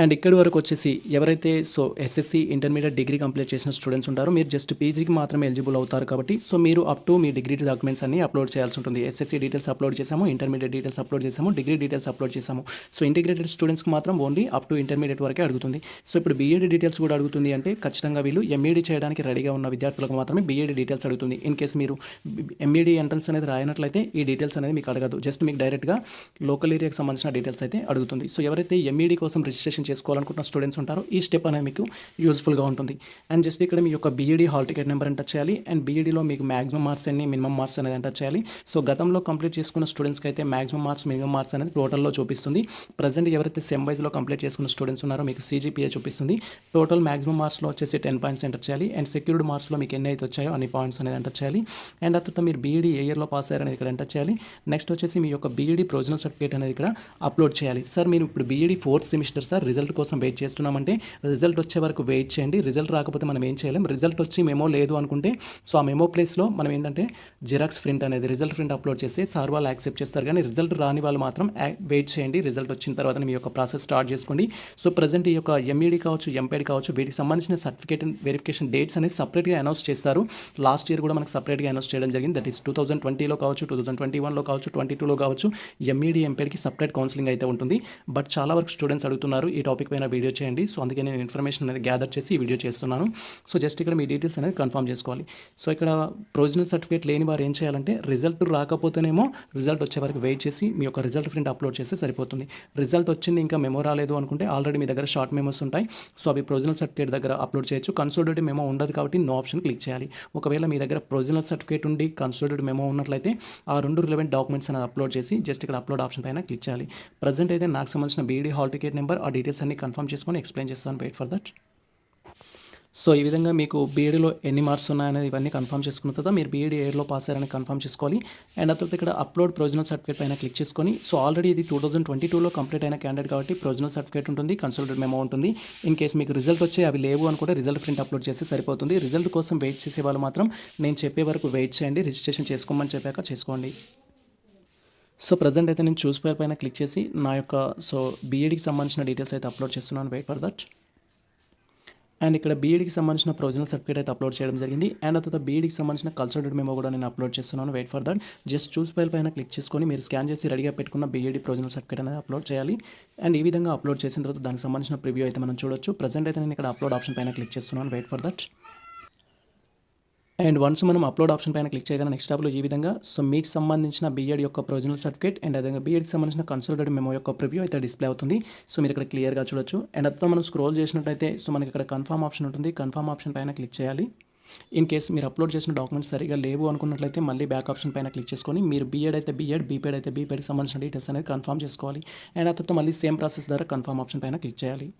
అండ్ ఇక్కడి వరకు వచ్చేసి ఎవరైతే so SSC intermediate degree complete చేసిన స్టూడెంట్స్ ఉంటారో మీరు జస్ట్ పీజీకి మాత్రమే ఎలిజిబుల్ అవుతారు కాబట్టి సో మీరు up to me degree documents అన్ని అప్లోడ్ చేయాల్సి ఉంటుంది. ఎస్ఎస్సి డీటెయిల్స్ అప్లోడ్ చేసాము, ఇంటర్మీడియట్ డీటెయిల్స్ అప్లోడ్ చేసాము, డిగ్రీ డీటెయిల్స్ అప్లోడ్ చేసాము. సో ఇంటిగ్రేటెడ్ స్టూడెంట్స్కి మాత్రం ఓన్లీ అప్ టు ఇంటర్మీడియట్ వరకే అడుగుతుంది. సో ఇప్పుడు బీఎడ్ డీటెయిల్స్ కూడా అడుగుతుంది అంటే ఖచ్చితంగా వీళ్ళు ఎంఈడీ చేయడానికి రెడీగా ఉన్న విద్యార్థులకు మాత్రమే బీఎడ్ డీటెయిల్స్ అడుగుతుంది. ఇన్ కేసు మీరు ఎంఈడీ ఎంట్రన్స్ అనేది రాయనట్లయితే ఈ డీటెయిల్స్ అనేది మీకు అడగదు. జస్ట్ మీకు డైరెక్ట్గా లోకల్ ఏరియాకి సంబంధించిన డీటెయిల్స్ అయితే అడుగుతుంది. సో ఎవరైతే ఎంఈడీ కోసం రిజిస్ట్రేషన్ చేసుకోవాలనుకుంటున్న స్టూడెంట్స్ ఉంటారో ఈ స్టెప్ అనేది మీకు యూజ్ఫుల్గా ఉంటుంది. అండ్ జస్ట్ ఇక్కడ మీ యొక్క B Ed hall ticket number enter చేయాలి. అండ్ బీఈడీలో మీకు మాక్సిమం మార్క్స్ ఎన్ని, మినిమం మార్క్స్ అనేది ఎంటర్ చేయాలి. సో గతంలో కంప్లీట్ చేసుకున్న స్టూడెంట్స్కి అయితే మాక్సిమం మార్క్స్, మినిమం మార్క్స్ అనేది టోటల్లో చూపిస్తుంది. ప్రజెంట్ ఎవరైతే సెమ్ వైజ్లో కంప్లీట్ చేసుకున్న స్టూడెంట్స్ ఉన్నారో మీకు సీజీపీఏ చూపిస్తుంది. టోటల్ మాక్సిమం మార్క్స్లో వచ్చేసి 10 పాయింట్స్ ఎంటర్ చేయాలి. అండ్ సెక్యూర్డ్ మార్క్స్లో మీకు ఎన్ని అయితే వచ్చాయో అన్ని పాయింట్స్ అనేది ఎంటర్ చేయాలి. అండ్ ఆ తర్వాత మీరు బీఈడీ ఏ ఇయర్లో పాస్ అయ్యారనేది ఇక్కడ ఎంటర్ చేయాలి. నెక్స్ట్ వచ్చేసి మీ యొక్క బీఈడీ ప్రొవిజనల్ సర్టిఫికేట్ అనేది ఇక్కడ అప్లోడ్ చేయాలి. సార్ మీరు ఇప్పుడు B Ed 4th semester sir, result కోసం వెయిట్ చేస్తున్నామంటే రిజల్ట్ వచ్చే వరకు వెయిట్ చేయండి. రిజల్ట్ రాకపోతే మనం ఏం చేయలేం. రిజల్ట్ వచ్చి మెమో లేదు అనుకుంటే సో ఆ మెమో ప్లేస్లో మనం ఏంటంటే జిరాక్స్ ప్రింట్ అనేది రిజల్ట్ ప్రింట్ అప్లోడ్ చేస్తే సార్ వాళ్ళు యాక్సెప్ట్ చేస్తారు. కానీ రిజల్ట్ రాని వాళ్ళు మాత్రం వెయిట్ చేయండి. రిజల్ట్ వచ్చిన తర్వాత మీ యొక్క ప్రాసెస్ స్టార్ట్ చేసుకోండి. సో ప్రజెంట్ ఈ యొక్క ఎంఈడి కావచ్చు, ఎంపీడి కావచ్చు, వీటికి సంబంధించిన సర్టిఫికేట్ వెరిఫికేషన్ డేట్స్ అనేది సపరేట్గా అనౌన్స్ చేస్తారు. లాస్ట్ ఇయర్ కూడా మనకు సపరేట్గా అనౌన్స్ చేయడం జరిగింది. దట్ ఈస్ 2020లో కావచ్చు, 2021లో కావచ్చు, 22లో కావచ్చు, ఎంఈడి ఎంపీడికి సపరేట్ కౌన్సిలింగ్ అయితే ఉంటుంది. బట్ చాలా వరకు స్టూడెంట్స్ అడుగుతున్నారు ఈ టాపిక్ పైన వీడియో చేయండి. సో అందుకే నేను ఇన్ఫర్మేషన్ అనేది గ్యాదర్ చేసి ఈ వీడియో చేస్తున్నాను. సో జస్ట్ ఇక్కడ మీ డీటెయిల్స్ అనేది కన్ఫర్మ్ చేసుకోవాలి. సో ఇక్కడ ప్రొవిజనల్ సర్టిఫికేట్ లేని వారు ఏం చేయాలంటే రిజల్ట్ రాకపోతేనేమో రిజల్ట్ వచ్చే వరకు వెయిట్ చేసి మీ యొక్క రిజల్ట్ ప్రింట్ అప్లోడ్ చేస్తే సరిపోతుంది. రిజల్ట్ వచ్చింది ఇంకా మెమో రాలేదు అనుకుంటే ఆల్రెడీ మీ దగ్గర షార్ట్ మెమోస్ ఉంటాయి. సో అవి ప్రొవిజనల్ సర్టిఫికేట్ దగ్గర అప్లోడ్ చేయొచ్చు. కన్సోలిడేటెడ్ మెమో ఉండదు కాబట్టి నో ఆప్షన్ క్లిక్ చేయాలి. ఒకవేళ మీ దగ్గర ప్రొవిజనల్ సర్టిఫికేట్ ఉండి కన్సోలిడేటెడ్ మెమో ఉన్నట్లయితే ఆ రెండు రిలవెంట్ డాక్యుమెంట్స్ అనేది అప్లోడ్ చేసి జస్ట్ ఇక్కడ అప్లోడ్ ఆప్షన్ పైన క్లిక్ చేయాలి. ప్రజెంట్ అయితే నాకు సంబంధించిన బీఈడీ హాల్ టికెట్ నెంబర్ ఆ డీటెయిల్స్ అన్ని కన్ఫర్మ్ చేసుకొని ఎక్స్ప్లెయిన్ చేస్తాను. Wait for that. సో ఈ విధంగా మీకు బీఈడీలో ఎన్ని మార్క్స్ ఉన్నాయనేది ఇవన్నీ కన్ఫర్మ్ చేసుకున్న తర్వాత మీరు బీఈడీ ఎయిర్లో పాస్ అయ్యారని కన్ఫర్మ్ చేసుకోవాలి. అండ్ ఆ తర్వాత ఇక్కడ అప్లోడ్ ప్రొవిజనల్ సర్టిఫికేట్ పైన క్లిక్ చేసుకొని సో ఆల్రెడీ ఇది 2022లో కంప్లీట్ అయిన క్యాండిడేట్ కాబట్టి ప్రొవిజనల్ సర్టిఫికేట్ ఉంటుంది, కన్సోలిడేటెడ్ మెమో ఉంటుంది. ఇన్ కేసు మీకు రిజల్ట్ వచ్చే అవి లేవు అనుకుంటే రిజల్ట్ ప్రింట్ అప్లోడ్ చేస్తే సరిపోతుంది. రిజల్ట్ కోసం వెయిట్ చేసే వాళ్ళు మాత్రం నేను చెప్పే వరకు వెయిట్ చేయండి. రిజిస్ట్రేషన్ చేసుకోమని చెప్పాక చేసుకోండి. సో ప్రజెంట్ అయితే నేను చూస్ పైన క్లిక్ చేసి నా యొక్క బీఈడీకి సంబంధించిన డీటెయిల్స్ అయితే అప్లోడ్ చేస్తున్నాను. Wait for that. అండ్ ఇక్కడ బీఈడీకి సంబంధించిన ప్రొవిజనల్ సర్టిఫికేట్ అయితే అప్లోడ్ చేయడం జరిగింది. అండ్ ఆ తర్వాత బీఈడీకి సంబంధించిన కన్సల్టెడ్ మెమో కూడా నేను అప్లోడ్ చేస్తున్నాను. Wait for that. Just choose పైన క్లిక్ చేసుకొని మీరు స్కాన్ చేసి రెడీగా పెట్టుకున్న బీఈడీ ప్రొవిజనల్ సర్టిఫికేట్ అనేది అప్లోడ్ చేయాలి. అండ్ ఈ విధంగా అప్లోడ్ చేసిన తర్వాత దానికి సంబంధించిన ప్రివ్యూ అయితే మనం చూడొచ్చు. ప్రజెంట్ అయితే నేను ఇక్కడ అప్లోడ్ ఆప్షన్ పైన క్లిక్ చేస్తున్నాను. Wait for that. And once మనం అప్లోడ్ ఆప్షన్ పైన క్లిక్ చేయగానే నెక్స్ట్ టాబ్లో ఈ విధంగా మీకు సంబంధించిన బీఎడ్ యొక్క ప్రొవిజనల్ సర్టిఫికేట్ అండ్ అదేవిధంగా బీఎడ్కి సంబంధించిన కన్సల్టెడ్ మెమో యొక్క ప్రివ్యూ అయితే డిస్ప్లే అవుతుంది. సో మీరు ఇక్కడ క్లియర్గా చూడొచ్చు. అండ్ అట్లా మనం స్క్రోల్ చేసినట్టయితే మనకి ఇక్కడ కన్ఫర్మ్ ఆప్షన్ ఉంటుంది. కన్ఫర్మ్ ఆప్షన్ పైన క్లిక్ చేయాలి. ఇన్ కేస్ మీరు అప్లోడ్ చేసిన డాక్యుమెంట్స్ సరిగా లేవు అనుకున్నట్లయితే మళ్ళీ బ్యాక్ ఆప్షన్ పైన క్లిక్ చేసుకొని మీరు బీఎడ్ అయితే బీఎడ్, బీపీఎడ్ అయితే బీపీఎడ్కి సంబంధించిన డీటెయిల్స్ అనేది కన్ఫర్మ్ చేసుకోవాలి. అండ్ ఆ తర్వాత మళ్ళీ సేమ్ ప్రాసెస్ ద్వారా కన్ఫర్మ్ ఆప్షన్ పైన క్లిక్ చేయాలి.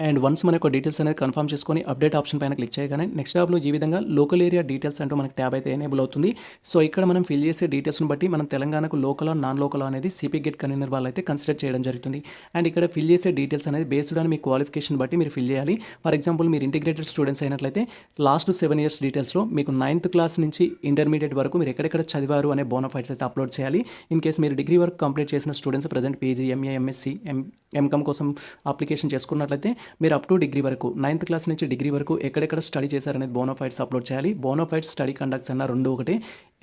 అండ్ వన్స్ మనకు డీటెయిల్స్ అనేది కన్ఫర్మ్ చేసుకొని అప్డేట్ ఆప్షన్ పైన క్లిక్ చేయగానే నెక్స్ట్ ట్యాబ్లో ఈ విధంగా లోకల్ ఏరియా డీటెయిల్స్ అంటూ మనకి ట్యాబ్ అయితే ఎనేబుల్ అవుతుంది. సో ఇక్కడ మనం ఫిల్ చేసే డీటెయిల్స్ని బట్టి మనం తెలంగాణకు లోకల్ నాన్ లోకల్ అనేది సిపి గేట్ కన్వీనర్ వాళ్ళు అయితే కన్సిడర్ చేయడం జరుగుతుంది. అండ్ ఇక్కడ ఫిల్ చేసే డీటెయిల్స్ అనేది బేస్డ్ ఆన్ మీ క్వాలిఫికేషన్ బట్టి మీరు ఫిల్ చేయాలి. ఫర్ ఎగ్జాంపుల్ మీరు ఇంటిగ్రేటెడ్ స్టూడెంట్స్ అయినట్లయితే లాస్ట్ 7 years డీటెయిల్స్లో మీకు 9th క్లాస్ నుంచి ఇంటర్మీడియట్ వరకు మీరు ఎక్కడెక్కడ చదివారు అనే బోనఫైడ్స్ అయితే అప్లోడ్ చేయాలి. ఇన్ కేస్ మీరు డిగ్రీ వరకు కంప్లీట్ చేసిన students present PG, MA, MSc, MCom కోసం అప్లికేషన్ చేసుకున్నట్లయితే మీరు అప్ టు డిగ్రీ వరకు 9th క్లాస్ నుంచి డిగ్రీ వరకు ఎక్కడెక్కడ స్టడీ చేశారనేది బోనోఫైడ్స్ అప్లోడ్ చేయాలి. బోనోఫైడ్స్ స్టడీ కండక్ట్స్ అన్న రెండు ఒకటే.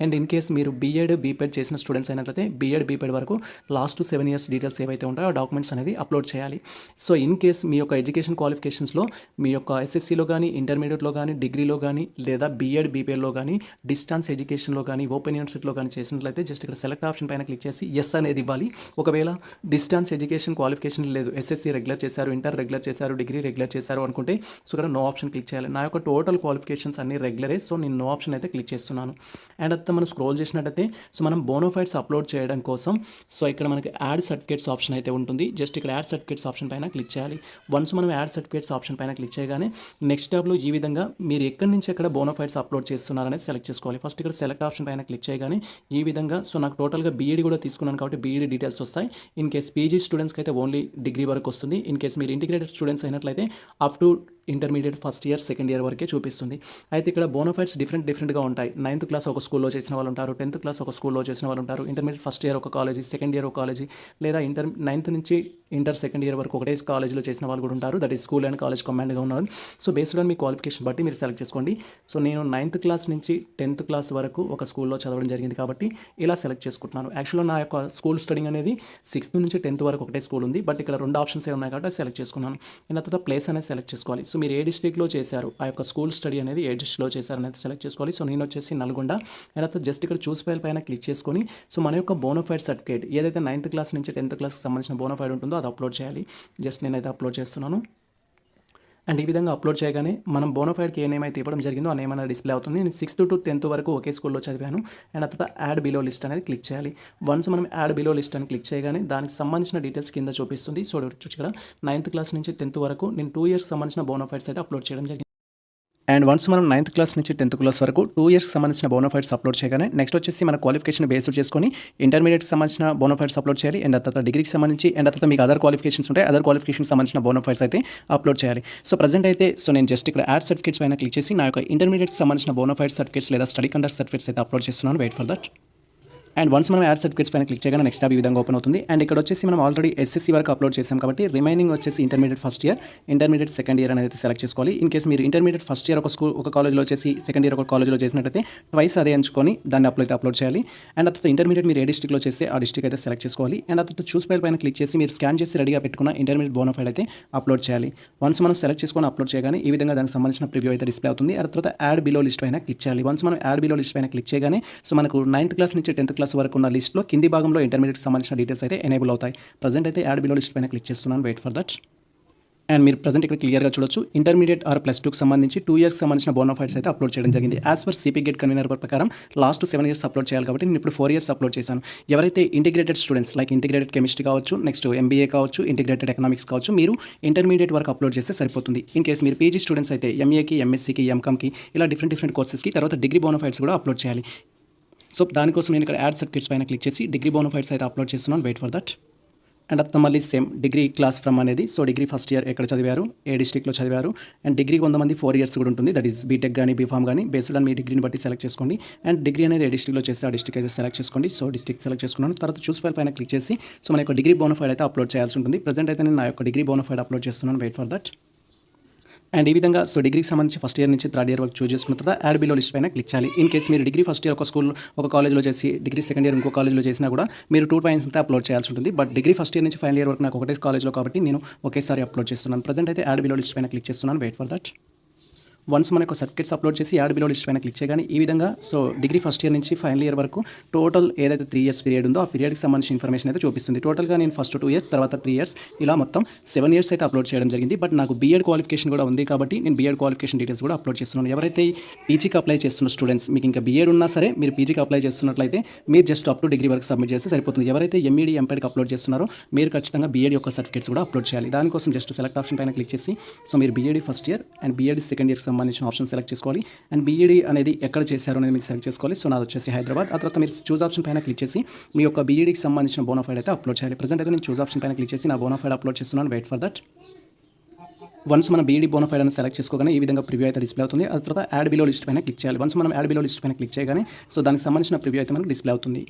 అండ్ ఇన్ కేస్ మీరు బీఎడ్, బీపీఎడ్ చేసిన స్టూడెంట్స్ అయినట్లయితే బీఎడ్, బీపీఎడ్ వరకు లాస్ట్ 7 years డీటెయిల్స్ ఏవైతే ఉంటాయో ఆ డాక్యుమెంట్స్ అనేది అప్లోడ్ చేయాలి. సో ఇన్ కేస్ మీ యొక్క ఎడ్యుకేషన్ క్వాలిఫికేషన్స్లో మీ యొక్క ఎస్ఎస్సీలో కానీ, ఇంటర్మీడియట్లో కానీ, డిగ్రీలో కానీ, లేదా బీఎడ్, బీపీఎడ్లో కానీ, డిస్టెన్స్ ఎడ్యుకేషన్లో కానీ, ఓపెన్ యూనివర్సిటీలో కానీ చేసినట్లయితే జస్ట్ ఇక్కడ సెలెక్ట్ ఆప్షన్ పైన క్లిక్ చేసి ఎస్ అనేది ఇవ్వాలి. ఒకవేళ డిస్టెన్స్ ఎడ్యుకేషన్ క్వాలిఫికేషన్ లేదు, ఎస్ఎస్సీ రెగ్యులర్ చేశారు, ఇంటర్ రెగ్యులర్ చేశారు, డిగ్రీ రెగ్యులర్ చేశారు అనుకుంటే సో ఇక్కడ నో ఆప్షన్ క్లిక్ చేయాలి. నా యొక్క టోటల్ క్వాలిఫికేషన్స్ అన్ని రెగ్యులరే. సో నేను నో ఆప్షన్ అయితే క్లిక్ చేస్తున్నాను. అండ్ అయితే మనం స్క్రోల్ చేసినట్టయితే మనం బోనోఫైడ్స్ అప్లోడ్ చేయడం కోసం సో ఇక్కడ మనకి యాడ్ సర్టిఫికేట్స్ ఆప్షన్ అయితే ఉంటుంది. జస్ట్ ఇక్కడ యాడ్ సర్టిఫికేట్స్ ఆప్షన్ పైన క్లిక్ చేయాలి. వన్స్ మనం యాడ్ సర్టిఫికేట్స్ ఆప్షన్ పైన క్లిక్ చేయగానే నెక్స్ట్ ట్యాబ్లో ఈ విధంగా మీరు ఎక్కడి నుంచి ఎక్కడ బోనోఫైడ్స్ అప్లోడ్ చేస్తున్నారనేది సెలెక్ట్ చేసుకోవాలి. ఫస్ట్ ఇక్కడ సెలెక్ట్ ఆప్షన్ పైన క్లిక్ చేయగానే ఈ విధంగా సో నాకు టోటల్గా బీఈడీ కూడా తీసుకున్నాను కాబట్టి బీఈడీ డీటెయిల్స్ వస్తాయి. ఇన్ కేస్ పీజీ స్టూడెంట్స్కి అయితే ఓన్లీ డిగ్రీ వరకు వస్తుంది. ఇన్ కేస్ మీరు ఇంటిగ్రేటెడ్ స్టూడెంట్స్ అయినట్లయితే up to intermediate first year, second year వరకే చూపిస్తుంది. అయితే ఇక్కడ బోనోఫైడ్స్ డిఫరెంట్గా ఉంటాయి. 9th క్లాస్ ఒక స్కూల్లో చేసిన వాళ్ళు ఉంటారు, 10th క్లాస్ ఒక స్కూల్లో చేసిన వాళ్ళు ఉంటారు, ఇంటర్మీడియట్ ఫస్ట్ ఇయర్ ఒక కాలేజీ, సెకండ్ ఇయర్ ఒక కాలేజీ, లేదా 9th నుంచి ఇంటర్ సెకండ్ ఇయర్ వరకు ఒకటే కాలేజీలో చేసిన వాళ్ళు కూడా ఉంటారు. That is school and college కంబైన్డ్గా ఉన్నారు. సో బేస్డ్ ఆన్ మీ క్వాలిఫికేషన్ బట్టి మీరు సెలెక్ట్ చేసుకోండి. సో నేను 9th క్లాస్ నుంచి 10th క్లాస్ వరకు ఒక స్కూల్లో చదవడం జరిగింది కాబట్టి ఇలా సెలెక్ట్ చేసుకుంటున్నాను. యాక్చువల్గా నా యొక్క స్కూల్ స్టడింగ్ అనేది 6th నుంచి 10th వరకు ఒకటే స్కూల్ ఉంది. బట్ ఇక్కడ 2 ఆప్షన్స్ ఉన్నాయి కాబట్టి సెలెక్ట్ చేసుకున్నాను. అండ్ తర్వాత ప్లేస్ అనేది సెలెక్ట్ చేసుకోవాలి. సో మీరు ఏ డిస్ట్రిక్ట్లో చేశారు, ఆ యొక్క స్కూల్ స్టడీ అనేది ఏ డిస్ట్రిక్ట్లో చేశారు అనేది సెలెక్ట్ చేసుకోవాలి. సో నేను వచ్చేసి నల్గొండ. అండ్ తర్వాత జస్ట్ ఇక్కడ చూస్ ఫైల్ పైన క్లిక్ చేసుకొని సో మన యొక్క బోనోఫైడ్ సర్టిఫికేట్ ఏదైతే 9th క్లాస్ నుంచి 10th క్లాస్కి సంబంధించిన బోనోఫైడ్ ఉంటుందో అది అప్లోడ్ చేయాలి. జస్ట్ నేనైతే అప్లోడ్ చేస్తున్నాను. అండ్ ఈ విధంగా అప్లోడ్ చేయగానే మనం బోనోఫైడ్కి ఏ నేమ్ అయితే ఇవ్వడం జరిగిందో ఆ నేమ్ అనేది డిస్ప్లే అవుతుంది. నేను 6th to 10th వరకు ఒకే స్కూల్లో చదివాను. అండ్ ఆ తర్వాత యాడ్ బిలో లిస్ట్ అనేది క్లిక్ చేయాలి. వన్స్ మనం యాడ్ బిలో లిస్ట్ అని క్లిక్ చేయగానే దానికి సంబంధించిన డీటెయిల్స్ కింద చూపిస్తుంది. సో ఇక్కడ 9th క్లాస్ నుంచి 10th వరకు నేను 2 years సంబంధించిన బోనోఫైడ్స్ అయితే అప్లోడ్ చేయడం జరిగింది. అండ్ వన్స్ మనం 9th క్లాస్ నుంచి 10th క్లాస్ వరకు 2 ఇయర్స్కి సంబంధించిన బోనోఫైడ్స్ అప్లోడ్ చేయగానే నెక్స్ట్ వచ్చేసి మన క్వాలిఫికేషన్ బేస్డ్ చేసుకొని ఇంటర్మీడియట్కి సంబంధించిన బోనోఫైడ్స్ అప్లోడ్ చేయాలి. అండ్ తర్వాత డిగ్రీకి సంబంధించి అండ్ తర్వాత మీకు అదర్ క్వాలిఫికేషన్స్ ఉంటాయి, అదర్ క్వాలిఫికేషన్కి సంబంధించిన బోనోఫైడ్స్ అయితే అప్లోడ్ చేయాలి. సో ప్రజెంట్ అయితే నేను జస్ట్ ఇక్కడ యాడ్ సర్టిఫికేట్స్ పైన క్లిక్ చేసి నా యొక్క ఇంటర్మీడియట్కి సంబంధించిన బోనోఫైడ్ సర్టిఫికేట్స్ లేదా స్టడీ కండక్ట్ సర్టిఫికేట్స్ అయితే అప్లోడ్ చేస్తున్నాను. Wait for that. And once మనం యాడ్ సర్టిఫికేట్స్ పైన క్లిక్ చేయగానే నెక్స్ట్ ట్యాబ్ ఈ విధంగా ఓపెన్ అవుతుంది. అండ్ ఇక్కడ వచ్చేసి మనం ఆల్రెడీ ఎస్ఎస్సీ వరకు అప్లోడ్ చేసాం కాబట్టి రిమైనింగ్ వచ్చేసి intermediate first year, intermediate second year అనేది సెలెక్ట్ చేసుకోవాలి. ఇన్ కేసు మీరు ఇంటర్మీడియట్ ఫస్ట్ ఇయర్ ఒక కాలేజ్లో చేసి సెకండ్ ఇయర్ ఒక కాలేజ్లో చేసినట్టయితే ట్వైస్ అదే ఎంచుకొని దాన్ని అప్లోడ్ చేయాలి. అండ్ తర్వాత ఇంటర్మీడియట్ మీరు ఏ డిస్ట్రిక్ట్లో చేస్తే ఆ డిస్ట్రిక్ట్ అయితే సెలెక్ట్ చేసుకోవాలి. అండ్ తర్వాత చూస్ ఫైల్ పైన క్లిక్ చేసి మీరు స్కాన్ చేసి రెడీగా పెట్టుకున్న ఇంటర్మీడియట్ బోనోఫైడ్ అయితే అప్లోడ్ చేయాలి. వన్స్ మనం సెలెక్ట్ చేసుకొని అప్లోడ్ చేయగానే ఈ విధంగా దానికి సంబంధించిన ప్రివ్యూ అయితే డిస్ప్లే అవుతుంది. ఆ తర్వాత యాడ్ బిలో లిస్ట్ పైన క్లిక్ చేయాలి. వన్స్ మనం యాడ్ బిలో లిస్ట్ పైన క్లిక్ చేయగానే మనకు 9th క్లాస్ నుంచి 10th క్లాస్ వరకు ఉన్న లిస్ట్లో కింది భాగంలో ఇంటర్మీడియట్ సంబంధించిన డీటెయిల్స్ అయితే ఎనేబుల్ అవుతాయి. ప్రజెంట్ అయితే యాడ్ బిలో లిస్ట్ పైన క్లిక్ చేస్తున్నాను. Wait for that. అండ్ మీరు ప్రజెంట్ ఇక్కడ క్లియర్గా చూడొచ్చు ఇంటర్మీడియట్ ఆర్ +2కి సంబంధించి 2 ఇయర్స్ సంబంధించిన బోనోఫైడ్స్ అయితే అప్లోడ్ చేయడం జరిగింది. As per CP GET convener ప్రకారం లాస్ట్ 7 ఇయర్స్ అప్లోడ్ చేయాలి కాబట్టి నేను ఇప్పుడు 4 ఇయర్స్ అప్లోడ్ చేశాను. ఎవరైతే integrated students like integrated chemistry కావచ్చు, నెక్స్ట్ ఎంబీఏ కావచ్చు, ఇంటిగ్రేటెడ్ ఎకనామిక్స్ కావచ్చు, మీరు ఇంటర్మీడియట్ వరకు అప్లోడ్ చేస్తే సరిపోతుంది. ఇన్ కేసు మీరు పీజీ స్టూడెంట్స్ అయితే ఎంఏకి, ఎంఎస్సీకి, ఎంకామ్కి ఇలా డిఫరెంట్ కోర్సెస్కి తర్వాత డిగ్రీ బోనోఫైడ్స్ కూడా అప్లోడ్ చేయాలి. సో దానికోసం నేను ఇక్కడ యాడ్ సర్టిఫికేట్స్ పైన క్లిక్ చేసి డిగ్రీ బోనోఫైడ్స్ అయితే అప్లోడ్ చేస్తున్నాను. Wait for that. అండ్ అర్థం మళ్ళీ సేమ్ డిగ్రీ క్లాస్ ఫ్రమ్ అనేది సో డిగ్రీ ఫస్ట్ ఇయర్ ఎక్కడ చదివారు, ఏ డిస్ట్రిక్ట్లో చదివారు. అండ్ డిగ్రీ కొంతమంది 4 ఇయర్స్ కూడా ఉంటుంది, దట్ ఈస్ బీటెక్ కానీ బీఫామ్ కానీ బేస్డ్ ఆన్ మీ డిగ్రీని బట్టి సెలెక్ట్ చేసుకోండి. అండ్ డిగ్రీ అనేది ఏ డిస్ట్రిక్ట్లో చేస్తే ఆ డిస్ట్రిక్ట్ అయితే సెలెక్ట్ చేసుకోండి. సో డిస్ట్రిక్ట్ సెలెక్ట్ చేసుకున్నాను. తర్వాత చూస్ ఫైల్ పైన క్లిక్ చేసి సో మన యొక్క డిగ్రీ బోనోఫైడ్ అయితే అప్లోడ్ చేయాల్సి ఉంటుంది. ప్రజెంట్ అయితే నేను నా యొక్క డిగ్రీ బోనోఫైడ్ అప్లోడ్ చేస్తున్నాను. Wait for that. అండ్ ఈ విధంగా సో డిగ్రీకి సంబంధించి ఫస్ట్ ఇయర్ నుంచి 3rd ఇయర్ వరకు చూస్ చేసుకున్న తర్వాత యాడ్ బిలో లిస్ట్ పైన క్లిక్ చేయాలి. ఇన్ కేసు మీరు డిగ్రీ ఫస్ట్ ఇయర్ ఒక కాలేజ్లో చేసి డిగ్రీ సెకండ్ ఇయర్ ఇంకో కాలేజ్లో చేసినా కూడా మీరు 2 టైమ్స్ అయితే అప్లోడ్ చేయాల్సి ఉంటుంది. బట్ డిగ్రీ ఫస్ట్ ఇయర్ నుంచి ఫైనల్ ఇయర్ వరకు నాకు ఒకటే కాలేజ్లో కాబట్టి నేను ఒకేసారి అప్లోడ్ చేస్తున్నాను. ప్రజెంట్ అయితే యాడ్ బిలో లిస్ట్ పైన క్లిక్ చేస్తున్నాను. Wait for that. వన్స్ మనకు సర్టిఫికేట్స్ అప్లోడ్ చేసి యాడ్ బిలో లిస్ట్ పైన క్లిక్ చేయగానే ఈ విధంగా సో డిగ్రీ ఫస్ట్ ఇయర్ నుంచి ఫైనల్ ఇయర్ వరకు టోటల్ ఏదైతే 3 ఇయర్స్ పీరియడ్ ఉందో ఆ పీరియడ్కి సంబంధించిన ఇన్ఫర్మేషన్ అయితే చూపిస్తుంది. టోటల్గా నేను ఫస్ట్ 2 ఇయర్స్ తర్వాత 3 ఇయర్స్ ఇలా మొత్తం 7 ఇయర్స్ అయితే అప్లోడ్ చేయడం జరిగింది. బట్ నాకు బీఎడ్ క్వాలిఫికేషన్ కూడా ఉంది కాబట్టి నేను బీఎడ్ క్వాలిఫికేషన్ డీటెయిల్స్ కూడా అప్లోడ్ చేస్తున్నాను. ఎవరైతే పీజీకి అప్లై చేస్తున్న స్టూడెంట్స్ మీకు ఇంకా బీఎడ్ ఉన్నా సరే మీరు పీజీకి అప్లై చేస్తున్నట్లయితే మీరు జస్ట్ అప్ టు డిగ్రీ వరకు సబ్మిట్ చేస్తే సరిపోతుంది. ఎవరైతే ఎంఈడి ఎంపీడ్కి అప్లోడ్ చేస్తున్నారో మీరు ఖచ్చితంగా బీఎడ్ యొక్క సర్టిఫికేట్స్ కూడా అప్లోడ్ చేయాలి. దానికోసం జస్ట్ సెలెక్ట్ ఆప్షన్ పైన క్లిక్ చేసి సో మీరు B Ed first year and B Ed second ఇయర్కి సంబంధించిన ఆప్షన్ సెలెక్ట్ చేసుకోవాలి. అండ్ బీఈడీ అనేది ఎక్కడ చేశారు అనేది మీరు సెలెక్ట్ చేసుకోవాలి. సో నాది వచ్చేసి హైదరాబాద్. ఆ తర్వాత మీరు చూస్ ఆప్షన్ పైన క్లిక్ చేసి మీ యొక్క బీఈడీకి సంబంధించిన బోనోఫైడ్ అయితే అప్లోడ్ చేయాలి. ప్రజెంట్ అయితే నేను చూస్ ఆప్షన్ పైన క్లిక్ చేసి నా బోనోఫైడ్ అప్లోడ్ చేస్తున్నాను. Wait for that. వన్స్ మన బీఈడీ బోనోఫైడ్ అని సెలెక్ట్ చేసుకోగానే ఈ విధంగా ప్రివ్యూ అయితే డిస్ప్లే అవుతుంది. ఆ తర్వాత యాడ్ బిలో లిస్ట్ పైన క్లిక్ చేయాలి. వన్స్ మనం యాడ్ బిలో లిస్ట్ పైన క్లిక్ చేయగానే సో దానికి సంబంధించిన ప్రివ్యూ అయితే మనకు డిస్ప్లే అవుతుంది.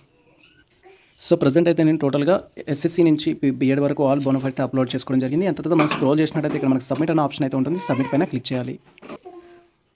సో ప్రజెంట్ అయితే నేను టోటల్గా ఎస్ఎస్సీ నుంచి బీఎడ్ వరకు ఆల్ బోనోఫైడ్ అయితే అప్లోడ్ చేసుకోవడం జరిగింది. అంత తర్వాత మనం స్క్రోల్ చేసినట్టయితే ఇక్కడ మనకు సబ్మిట్ అనే ఆప్షన్ అయితే ఉంటుంది. సబ్మిట్ పైన క్లిక్ చేయాలి.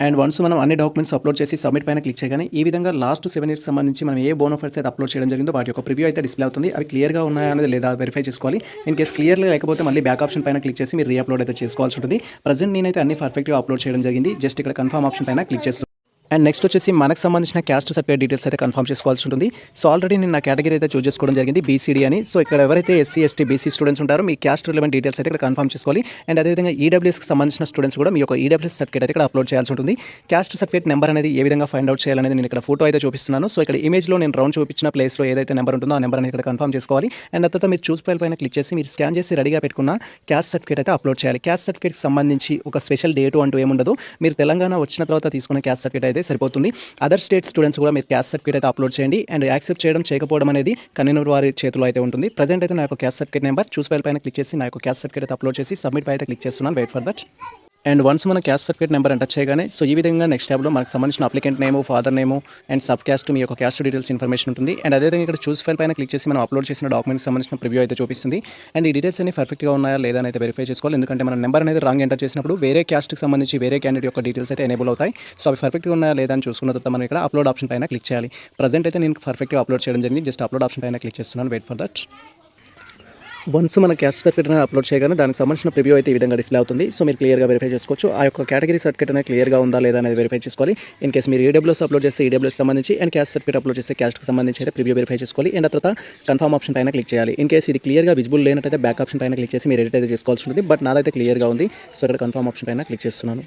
అండ్ వన్స్ మనం అన్ని డాక్యుమెంట్స్ అప్లోడ్ చేసి సబ్మిట్ పైన క్లిక్ చేయగానే ఈ విధంగా లాస్ట్ 7 ఇయర్స్ సంబంధించి మనం ఏ బోనోఫైడ్స్ అయితే అప్లోడ్ చేయడం జరిగిందో వాటి యొక్క ప్రివ్యూ అయితే డిస్ప్లే అవుతుంది. అవి క్లియర్గా ఉన్నాయా అనేది లేదా వెరిఫై చేసుకోవాలి. ఇన్ కేసు క్లియర్గా లేకపోతే మళ్ళీ బ్యాక్ ఆప్షన్ పైన క్లిక్ చేసి మీరు రీఅప్లోడ్ అయితే చేసుకోవాల్సి ఉంటుంది. ప్రజెంట్ నేనైతే అన్ని పర్ఫెక్ట్గా అప్లోడ్ చేయడం జరిగింది. జస్ట్ ఇక్కడ కన్ఫర్మ్ ఆప్షన్ పైన క్లిక్ చేస్తాను. అండ్ నెక్స్ట్ వచ్చేసి మనకు సంబంధించిన క్యాస్ట్ సర్టిఫికేట్ డీటెయిల్స్ అయితే కన్ఫర్మ్ చేసుకోవాల్సి ఉంటుంది. సో ఆల్రెడీ నేను నా కేటగిరీ అయితే చూస్ చేసుకోవడం జరిగింది బీసీడీ అని. సో ఇక్కడ ఎవరైతే ఎస్సీ ఎస్టీ బీసీ స్టూడెంట్స్ ఉంటారో మీ క్యాస్ట్ రిలవెంట్ డీటెయిల్స్ అయితే ఇక్కడ కన్ఫర్మ్ చేసుకోవాలి. అండ్ అదేవిధంగా ఈడబ్ల్యూఎస్కి సంబంధించిన స్టూడెంట్స్ కూడా మీ యొక్క ఈడబ్ల్యూఎస్ సర్టిఫికేట్ అయితే ఇక్కడ అప్లోడ్ చేయాల్సి ఉంటుంది. క్యాస్ట్ సర్టిఫికేట్ నెంబర్ అనేది ఏ విధంగా ఫైండ్ అవుట్ చేయాలనేది నేను ఇక్కడ ఫోటో అయితే చూపిస్తున్నాను. సో ఇక్కడ ఇమేజ్లో నేను రౌండ్ చూపించిన ప్లేస్లో ఏదైతే నెంబర్ ఉంటుందో ఆ నెంబర్ అనేది ఇక్కడ కన్ఫర్మ్ చేసుకోవాలి. అండ్ తర్వాత మీరు చూస్ ఫైల్ పైన క్లిక్ చేసి మీరు స్కాన్ చేసి రెడీగా పెట్టుకున్న క్యాస్ట్ సర్టిఫికేట్ అయితే అప్లోడ్ చేయాలి. క్యాస్ట్ సర్టిఫికేట్కి సంబంధించి ఒక స్పెషల్ డేటు అంటూ ఏముండదు. మీరు తెలంగాణ వచ్చిన తర్వాత తీసుకున్న క్యాస్ట్ సర్టిఫికేట్ అయితే సరిపోతుంది. అదర్ స్టేట్ స్టూడెంట్స్ కూడా మీరు క్యాస్ట్ సర్టిఫికేట్ అయితే అప్లోడ్ చేయండి. అండ్ యాక్సెప్ట్ చేయడం చేయకపోవడం అనేది కన్వీనర్ వారి చేతిలో అయితే ఉంటుంది. ప్రజెంట్ అయితే నా యొక్క caste certificate number choose file పైన క్లిక్ చేసి నా యొక్క క్యాస్ట్ సర్టిఫికేట్ అయితే అప్లోడ్ చేసి సబ్మిట్ పై అయితే క్లిక్ చేస్తున్నాను. Wait for that. And once మన క్యాస్ట్ సర్టిఫికేట్ నెంబర్ ఎంటర్ చేయగానే సో ఈ విధంగా నెక్స్ట్ ట్యాబ్లో మనకు సంబంధించిన applicant name, father name and sub caste మీ యొక్క క్యాస్ట్ డీటెయిల్స్ ఇన్ఫర్మేషన్ ఉంటుంది. అండ్ అదేవిధంగా ఇక్కడ చూస్ ఫైల్ పైన క్లిక్ చేసి మనం అప్లోడ్ చేసిన డాక్యుమెంట్కి సంబంధించిన ప్రివ్యూ అయితే చూపిస్తుంది. అండ్ ఈ డీటెయిల్స్ అన్ని పర్ఫెక్ట్గా ఉన్నాయా లేదా అయితే వెరిఫై చేసుకోవాలి. ఎందుకంటే మన నెంబర్ అనేది రాంగ్ ఎంటర్ చేసినప్పుడు వేరే క్యాస్ట్కి సంబంధించి వేరే క్యాండిడేట్ యొక్క డీటెయిల్స్ అయితే ఎనేబుల్ అవుతాయి. సో అవి పర్ఫెక్ట్గా ఉన్నాయా లేదా అని చూసుకున్న తర్వాత మనం ఇక్కడ అప్లోడ్ ఆప్షన్ పైన క్లిక్ చేయాలి. ప్రజెంట్ అయితే నేను పర్ఫెక్ట్గా అప్లోడ్ చేయడం జరిగింది. జస్ట్ అప్లోడ్ ఆప్షన్ పైన క్లిక్ చేస్తున్నాను. Wait for that. వన్స్ మన క్యాస్ట్ సర్టిఫికేట్ అప్లోడ్ చేయగానే దానికి సంబంధించిన ప్రివ్యూ అయితే ఈ విధంగా డిస్ప్లే అవుతుంది. సో మీరు క్లియర్గా వెరిఫై చేసుకోవచ్చు. ఆ యొక్క కేటగిరీ సర్టిఫికేట్ అనేది క్లియర్గా ఉందా లేదా అనేది వెరిఫై చేసుకోవాలి. ఇన్ కేసు మీరు ఈడబ్ల్యూఎస్ అప్లోడ్ చేస్తే ఈడబ్ల్యూఎస్ సంబంధించి అండ్ క్యాస్ట్ సర్టిఫికేట్ అప్లోడ్ చేస్తే క్యాస్ట్కి సంబంధించి అయితే ప్రివ్యూ వెరిఫై చేసుకోవాలి. అండ్ తర్వాత కన్ఫర్మ్ ఆప్షన్ పైన క్లిక్ చేయాలి. ఇన్ కేసు ఇది క్లియర్గా విజిబుల్ లేనట్టయితే బ్యాక్ ఆప్షన్ పైన క్లిక్ చేసి మీరు ఎడిట్ అయితే చేసుకోవాల్సి ఉంటుంది. బట్ నాదైతే క్లియర్గా ఉంది. సో ఇక్కడ కన్ఫర్మ్ ఆప్షన్ పైన క్లిక్ చేస్తున్నాను.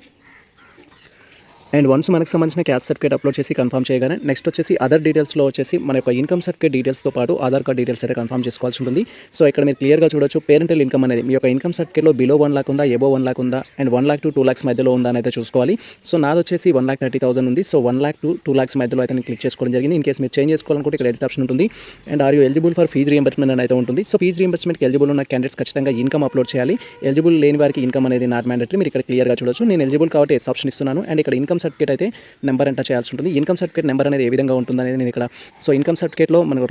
అండ్ వన్స్ మనకు సంబంధించిన క్యాస్ట్ సర్టిఫికేట్ అప్లోడ్ చేసి కన్ఫర్మ్ చేయగానే నెక్స్ట్ వచ్చేసి అదర్ డీటెయిల్స్లో వచ్చేసి మన యొక్క ఇన్కమ్ సర్టిఫికేట్ డీటెయిల్స్తో పాటు ఆధార్ కార్డ్ డీటెయిల్స్ అయితే కన్ఫర్మ్ చేసుకోవాల్సి ఉంటుంది. సో ఇక్కడ మీరు క్లియర్గా చూడొచ్చు పేరెంటల్ ఇన్కమ్ అనేది మీ యొక్క ఇన్కమ్ సర్టిఫికేట్లో బిలో 1 lakh ఉందా, ఎబో 1 lakh ఉందా, అండ్ 1 lakh to 2 lakhs మధ్యలో ఉందా అని అయితే చూసుకోవాలి. సో నాది వచ్చేసి 1,30,000 ఉంది. సో 1 lakh to 2 lakhs మధ్యలో అయితే నేను క్లిక్ చేసుకోవడం జరిగింది. ఇన్ కేసు మీరు చేంజ్ చేసుకోవాలనుకుంటే ఇక్కడ ఎడిట్ ఆప్షన్ ఉంటుంది. And are you eligible for fee reimbursement అని అయితే ఉంటుంది. సో ఫీజ్ రీఎంబర్స్మెంట్కి ఎలిజిబుల్ ఉన్న క్యాండిడేట్స్ ఖచ్చితంగా ఇన్కమ్ అప్లోడ్ చేయాలి. ఎలిజిబుల్ లేని వారికి ఇన్కమ్ అనేది నాట్ మ్యాండేటరీ. మీరు ఇక్కడ క్లియర్గా చూడొచ్చు. నేను ఎలిజిబుల్ కాబట్టి ఎస్ ఆప్షన్ ఇస్తున్నాను. అండ్ ఇక్కడ ఇన్కమ్ సర్టిఫికేట్ అయితే నెంబర్ ఎంటర్ చేయాల్సి ఉంటుంది. ఇన్కమ్ సర్టిఫికేట్ నెంబర్ అనేది ఏ విధంగా ఉంటుంది అనేది నేను ఇక్కడ సో ఇన్కమ్ సర్టిఫికేట్లో మనకు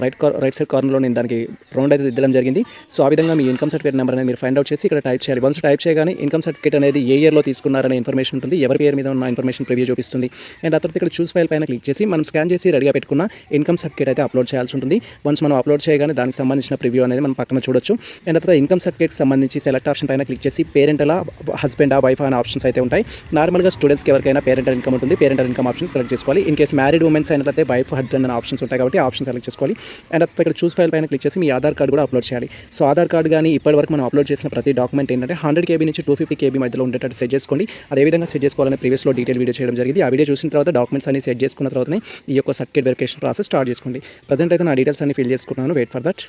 రైట్ సైడ్ కార్నర్లో నేను దానికి రౌండ్ అయితే దిద్దడం జరిగింది. సో ఆ విధంగా మీ ఇన్కమ్ సర్టిఫికేట్ నెంబర్ అనేది మీరు ఫైండ్ అవుట్ చేసి ఇక్కడ టైప్ చేయాలి. వన్స్ టైప్ చేయగానే ఇన్కమ్ సర్టిఫికేట్ అనేది ఏ ఇయర్లో తీసుకున్నారనే ఇన్ఫర్మేషన్ ఉంటుంది. ఎవరి పేరు మీద ఉన్న ఇన్ఫర్మేషన్ ప్రివ్యూ చూపిస్తుంది. అండ్ ఆ తర్వాత ఇక్కడ చూస్ ఫైల్ పైన క్లిక్ చేసి మనం స్కాన్ చేసి రెడీగా పెట్టుకున్న ఇన్కమ్ సర్టిఫికేట్ అయితే అప్లోడ్ చేయాల్సి ఉంటుంది. వన్స్ మనం అప్లోడ్ చేయగానే దానికి సంబంధించిన ప్రివ్యూ అనేది మనం పక్కన చూడొచ్చు. అండ్ ఆ తర్వాత ఇన్కమ్ సర్టిఫికేట్కి సంబంధించి సెలెక్ట్ ఆప్షన్ పైన క్లిక్ చేసి పేరెంటలా, హస్బెండా, వైఫ్ అనే ఆప్షన్స్ అయితే ఉంటాయి. నార్మల్గా స్టూడెంట్స్కి ఎవరికైనా పేరెంటల్ ఇన్కమ్ ఉంటుంది. పేరెంటల్ ఇన్కమ్ ఆప్షన్ సెలెక్ట్ చేసుకోవాలి. ఇన్ కేసు మ్యారీడ్ ఉమెన్స్ అయినట్లయితే వైఫ్, హస్బెండ్ అనే ఆప్షన్స్ ఉంటాయి కాబట్టి ఆప్షన్ సెలెక్ట్ చేసుకోవాలి. అండ్ అక్కడ చూస్ ఫైల్ పైన క్లిక్ చేసి మీ ఆధార్ కార్డు కూడా అప్లోడ్ చేయాలి. సో ఆధార్ కార్డు కానీ ఇప్పటివరకు మనం అప్లోడ్ చేసిన ప్రతి డాక్యుమెంట్ ఏంటంటే 100 KB నుంచి 250 KB మధ్యలో ఉండేటట్టు సెట్ చేసుకోండి. అదేవిధంగా సెట్ చేసుకోవాలని ప్రీవియస్లో డీటెయిల్ వీడియో చేయడం జరిగింది. ఆ వీడియో చూసిన తర్వాత డాక్యుమెంట్స్ అన్ని సెట్ చేసుకున్న తర్వాతనే ఈ యొక్క సర్టిఫికేట్ వెరిఫికేషన్ ప్రాసెస్ స్టార్ట్ చేసుకోండి. ప్రజెంట్ అయితే నా డీటెయిల్స్ అన్ని ఫిల్ చేసుకున్నాను. Wait for that.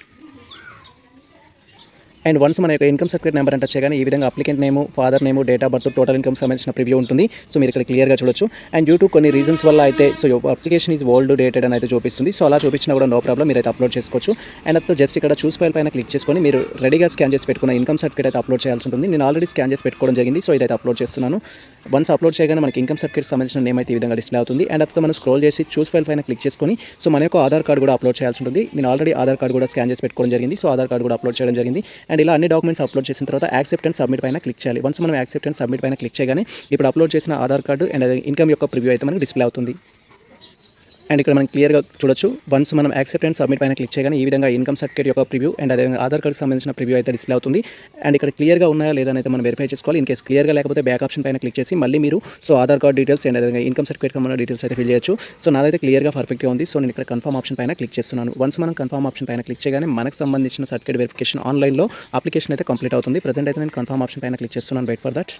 And once మన యొక్క ఇన్కమ్ సర్టిఫికేట్ నెంబర్ ఎంటర్ చేయగానే ఈ విధంగా applicant name, father name, date of birth, total income సంబంధించిన ప్రివ్యూ ఉంటుంది. సో మీరు ఇక్కడ క్లియర్గా చూడొచ్చు. అండ్ డ్యూ టు కొన్ని రీజన్స్ వల్ల అయితే so application is old dated అని అయితే చూపిస్తుంది. సో అలా చూపించినా కూడా నో ప్రాబ్లం, మీరు అయితే అప్లోడ్ చేసుకోవచ్చు. అండ్ అప్పుడు జస్ట్ ఇక్కడ చూస్ ఫైల్ పైన క్లిక్ చేసుకొని మీరు రెడీగా స్కాన్ చేసి పెట్టుకున్న ఇన్కమ్ సర్టిఫికేట్ అయితే అప్లోడ్ చేయాల్సి ఉంటుంది. నేను ఆల్రెడీ స్కాన్ చేసి పెట్టుకోవడం జరిగింది. సో ఇదైతే అప్లోడ్ చేస్తున్నాను. వన్స్ అప్లోడ్ చేయగానే మనకి ఇన్కమ్ సర్టిఫికేట్ సంబంధించిన నేమ్ అయితే ఈ విధంగా డిస్ప్లే అవుతుంది. అండ్ అప్పుడు మనం స్క్రోల్ చేసి చూస్ ఫైల్ పైన క్లిక్ చేసుకొని సో మన యొక్క ఆధార్ కార్డు కూడా అప్లోడ్ చేయాల్సి ఉంటుంది. నేను ఆల్రెడీ ఆధార్ కార్డు కూడా స్కాన్ చేసి పెట్టుకోవడం జరిగింది. సో ఆధార్ కార్డు కూడా అప్లోడ్ చేయడం జరిగింది. అండ్ ఇలా అన్ని డాక్యుమెంట్స్ అప్లోడ్ చేసిన తర్వాత యాక్సెప్ట్ అండ్ సబ్మిట్ పైన క్లిక్ చేయాలి. వన్స్ మనం యాక్సెప్ట్ అండ్ సబ్మిట్ పైన క్లిక్ చేయగానే ఇప్పుడు అప్లోడ్ చేసిన ఆధార్ కార్డు అండ్ ఇన్కమ్ యొక్క ప్రివ్యూ అయితే మనకి డిస్ప్లే అవుతుంది. అండ్ ఇక్కడ మనం క్లియర్గా చూడొచ్చు. వన్స్ మనం యాక్సెప్ట్ అండ్ సబ్మిట్ పైన క్లిక్ చేయగానే ఈ విధంగా ఇన్కమ్ సర్టిఫికేట్ యొక్క ప్రివ్యూ అండ్ అదేవిధంగా ఆధార్ కార్డుకి సంబంధించిన ప్రివ్యూ అయితే డిస్ప్లే అవుతుంది. అండ్ ఇక్కడ క్లియర్గా ఉన్నాయా లేదా అయితే మనం వెరిఫై చేసుకోవాలి. ఇన్ కేసు క్లియర్గా లేకపోతే బ్యాక్ ఆప్షన్ పైన క్లిక్ చేసి మళ్ళీ మీరు so Aadhaar card details and అదేవిధంగా ఇన్కమ్ సర్టిఫికేట్ సంబంధించిన డీటెయిల్స్ అయితే ఫిల్ చేయొచ్చు. సో నాదైతే క్లియర్గా పర్ఫెక్ట్గా ఉంది. సో నేను ఇక్కడ కన్ఫర్మ్ ఆప్షన్ పైన క్లిక్ చేస్తున్నాను. వన్స్ మనం కన్ఫర్మ్ ఆప్షన్ పైన క్లిక్ చేయగానే మనకు సంబంధించిన సర్టిఫికేట్ వెరిఫికేషన్ ఆన్లైన్లో అప్లికేషన్ అయితే కంప్లీట్ అవుతుంది. ప్రజెంట్ అయితే నేను కన్ఫర్మ్ ఆప్షన్ పైన క్లిక్ చేస్తున్నాను. Wait for that.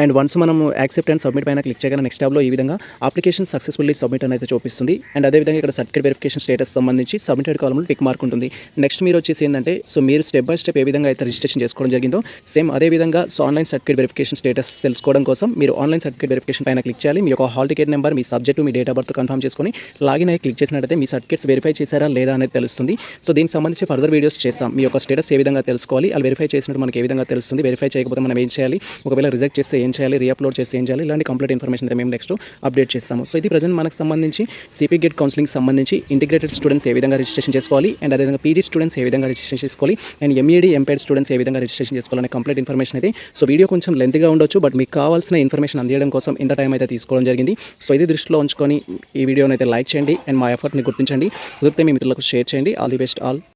And once మనం యాక్సెప్ట్ అండ్ సబ్మిట్ పైన క్లిక్ చేయగానే నెక్స్ట్ ట్యాబ్లో ఈ విధంగా అప్లికేషన్ సక్సెస్ఫుల్లీ సబ్మిట్ అని అయితే చూపిస్తుంది. అండ్ అదేవిధంగా ఇక్కడ సర్టిఫికేట్ వెరిఫికేషన్ స్టేటస్ సంబంధించి సబ్మిటెడ్ కాలంలో టిక్ మార్క్ ఉంటుంది. నెక్స్ట్ మీరు వచ్చేసి ఏంటంటే సో మీరు స్టెప్ బై స్టెప్ ఏ విధంగా అయితే రిజిస్ట్రేషన్ చేసుకోవడం జరిగిందో సేమ్ అదేవిధంగా so online certificate verification status తెలుసుకోవడం కోసం మీరు ఆన్లైన్ సర్టిఫికేట్ వెరిఫికేషన్ పైన క్లిక్ చేయాలి. మీ యొక్క hall ticket number, me subject, me date of birth confirm చేసుకొని లాగిన్ అయ్యి క్లిక్ చేసినట్టయితే మీ సర్టిఫికేట్స్ వెరిఫై చేశారా లేదా అనేది తెలుస్తుంది. సో దీనికి సంబంధించి ఫర్దర్ వీడియోస్ చేస్తాం. మీ యొక్క స్టేటస్ ఏ విధంగా తెలుసుకోవాలి, అది వెరిఫై చేసినట్టు మనకి ఏ విధంగా తెలుస్తుంది, వెరిఫై చేయకపోతే మనం ఏం చేయాలి, ఒకవేళ రిజెక్ట్ చేస్తే ఏం చేయాలి, రీఅప్లోడ్ ఏం చేయాలి, ఇలాంటి కంప్లీట్ ఇన్ఫర్మేషన్ అయితే మేము నెక్స్ట్ అప్డేట్ చేస్తాము. సో ఇది ప్రజెంట్ మనకు సంబంధించి సిపి గేట్ కౌన్సిలింగ్ సంబంధించి ఇంటిగ్రేటెడ్ స్టూడెంట్స్ ఏ విధంగా రిజిస్ట్రేషన్ చేసుకోవాలి అండ్ అదేవిధంగా పీజీ స్టూడెంట్స్ ఏ విధంగా రిజిస్ట్రేషన్ చేసుకోవాలి అండ్ ఎంఈడి ఎంపైడ్ స్టూడెంట్స్ ఏ విధంగా రిజిస్ట్రేషన్ చేసుకోవాలనే కంప్లీట్ ఇన్ఫర్మేషన్ అయితే సో వీడియో కొంచెం లెంత్గా ఉండొచ్చు, బట్ మీకు కావాల్సిన ఇన్ఫర్మేషన్ అందించడం కోసం ఇంత టైం అయితే తీసుకోవడం జరిగింది. సో ఇది దృష్టిలో ఉంచుకొని ఈ వీడియోని అయితే లైక్ చేయండి అండ్ మా ఎఫర్ట్ని గుర్తించండి. కుదిరితే మీ మిత్రులకు షేర్ చేయండి. All the best all.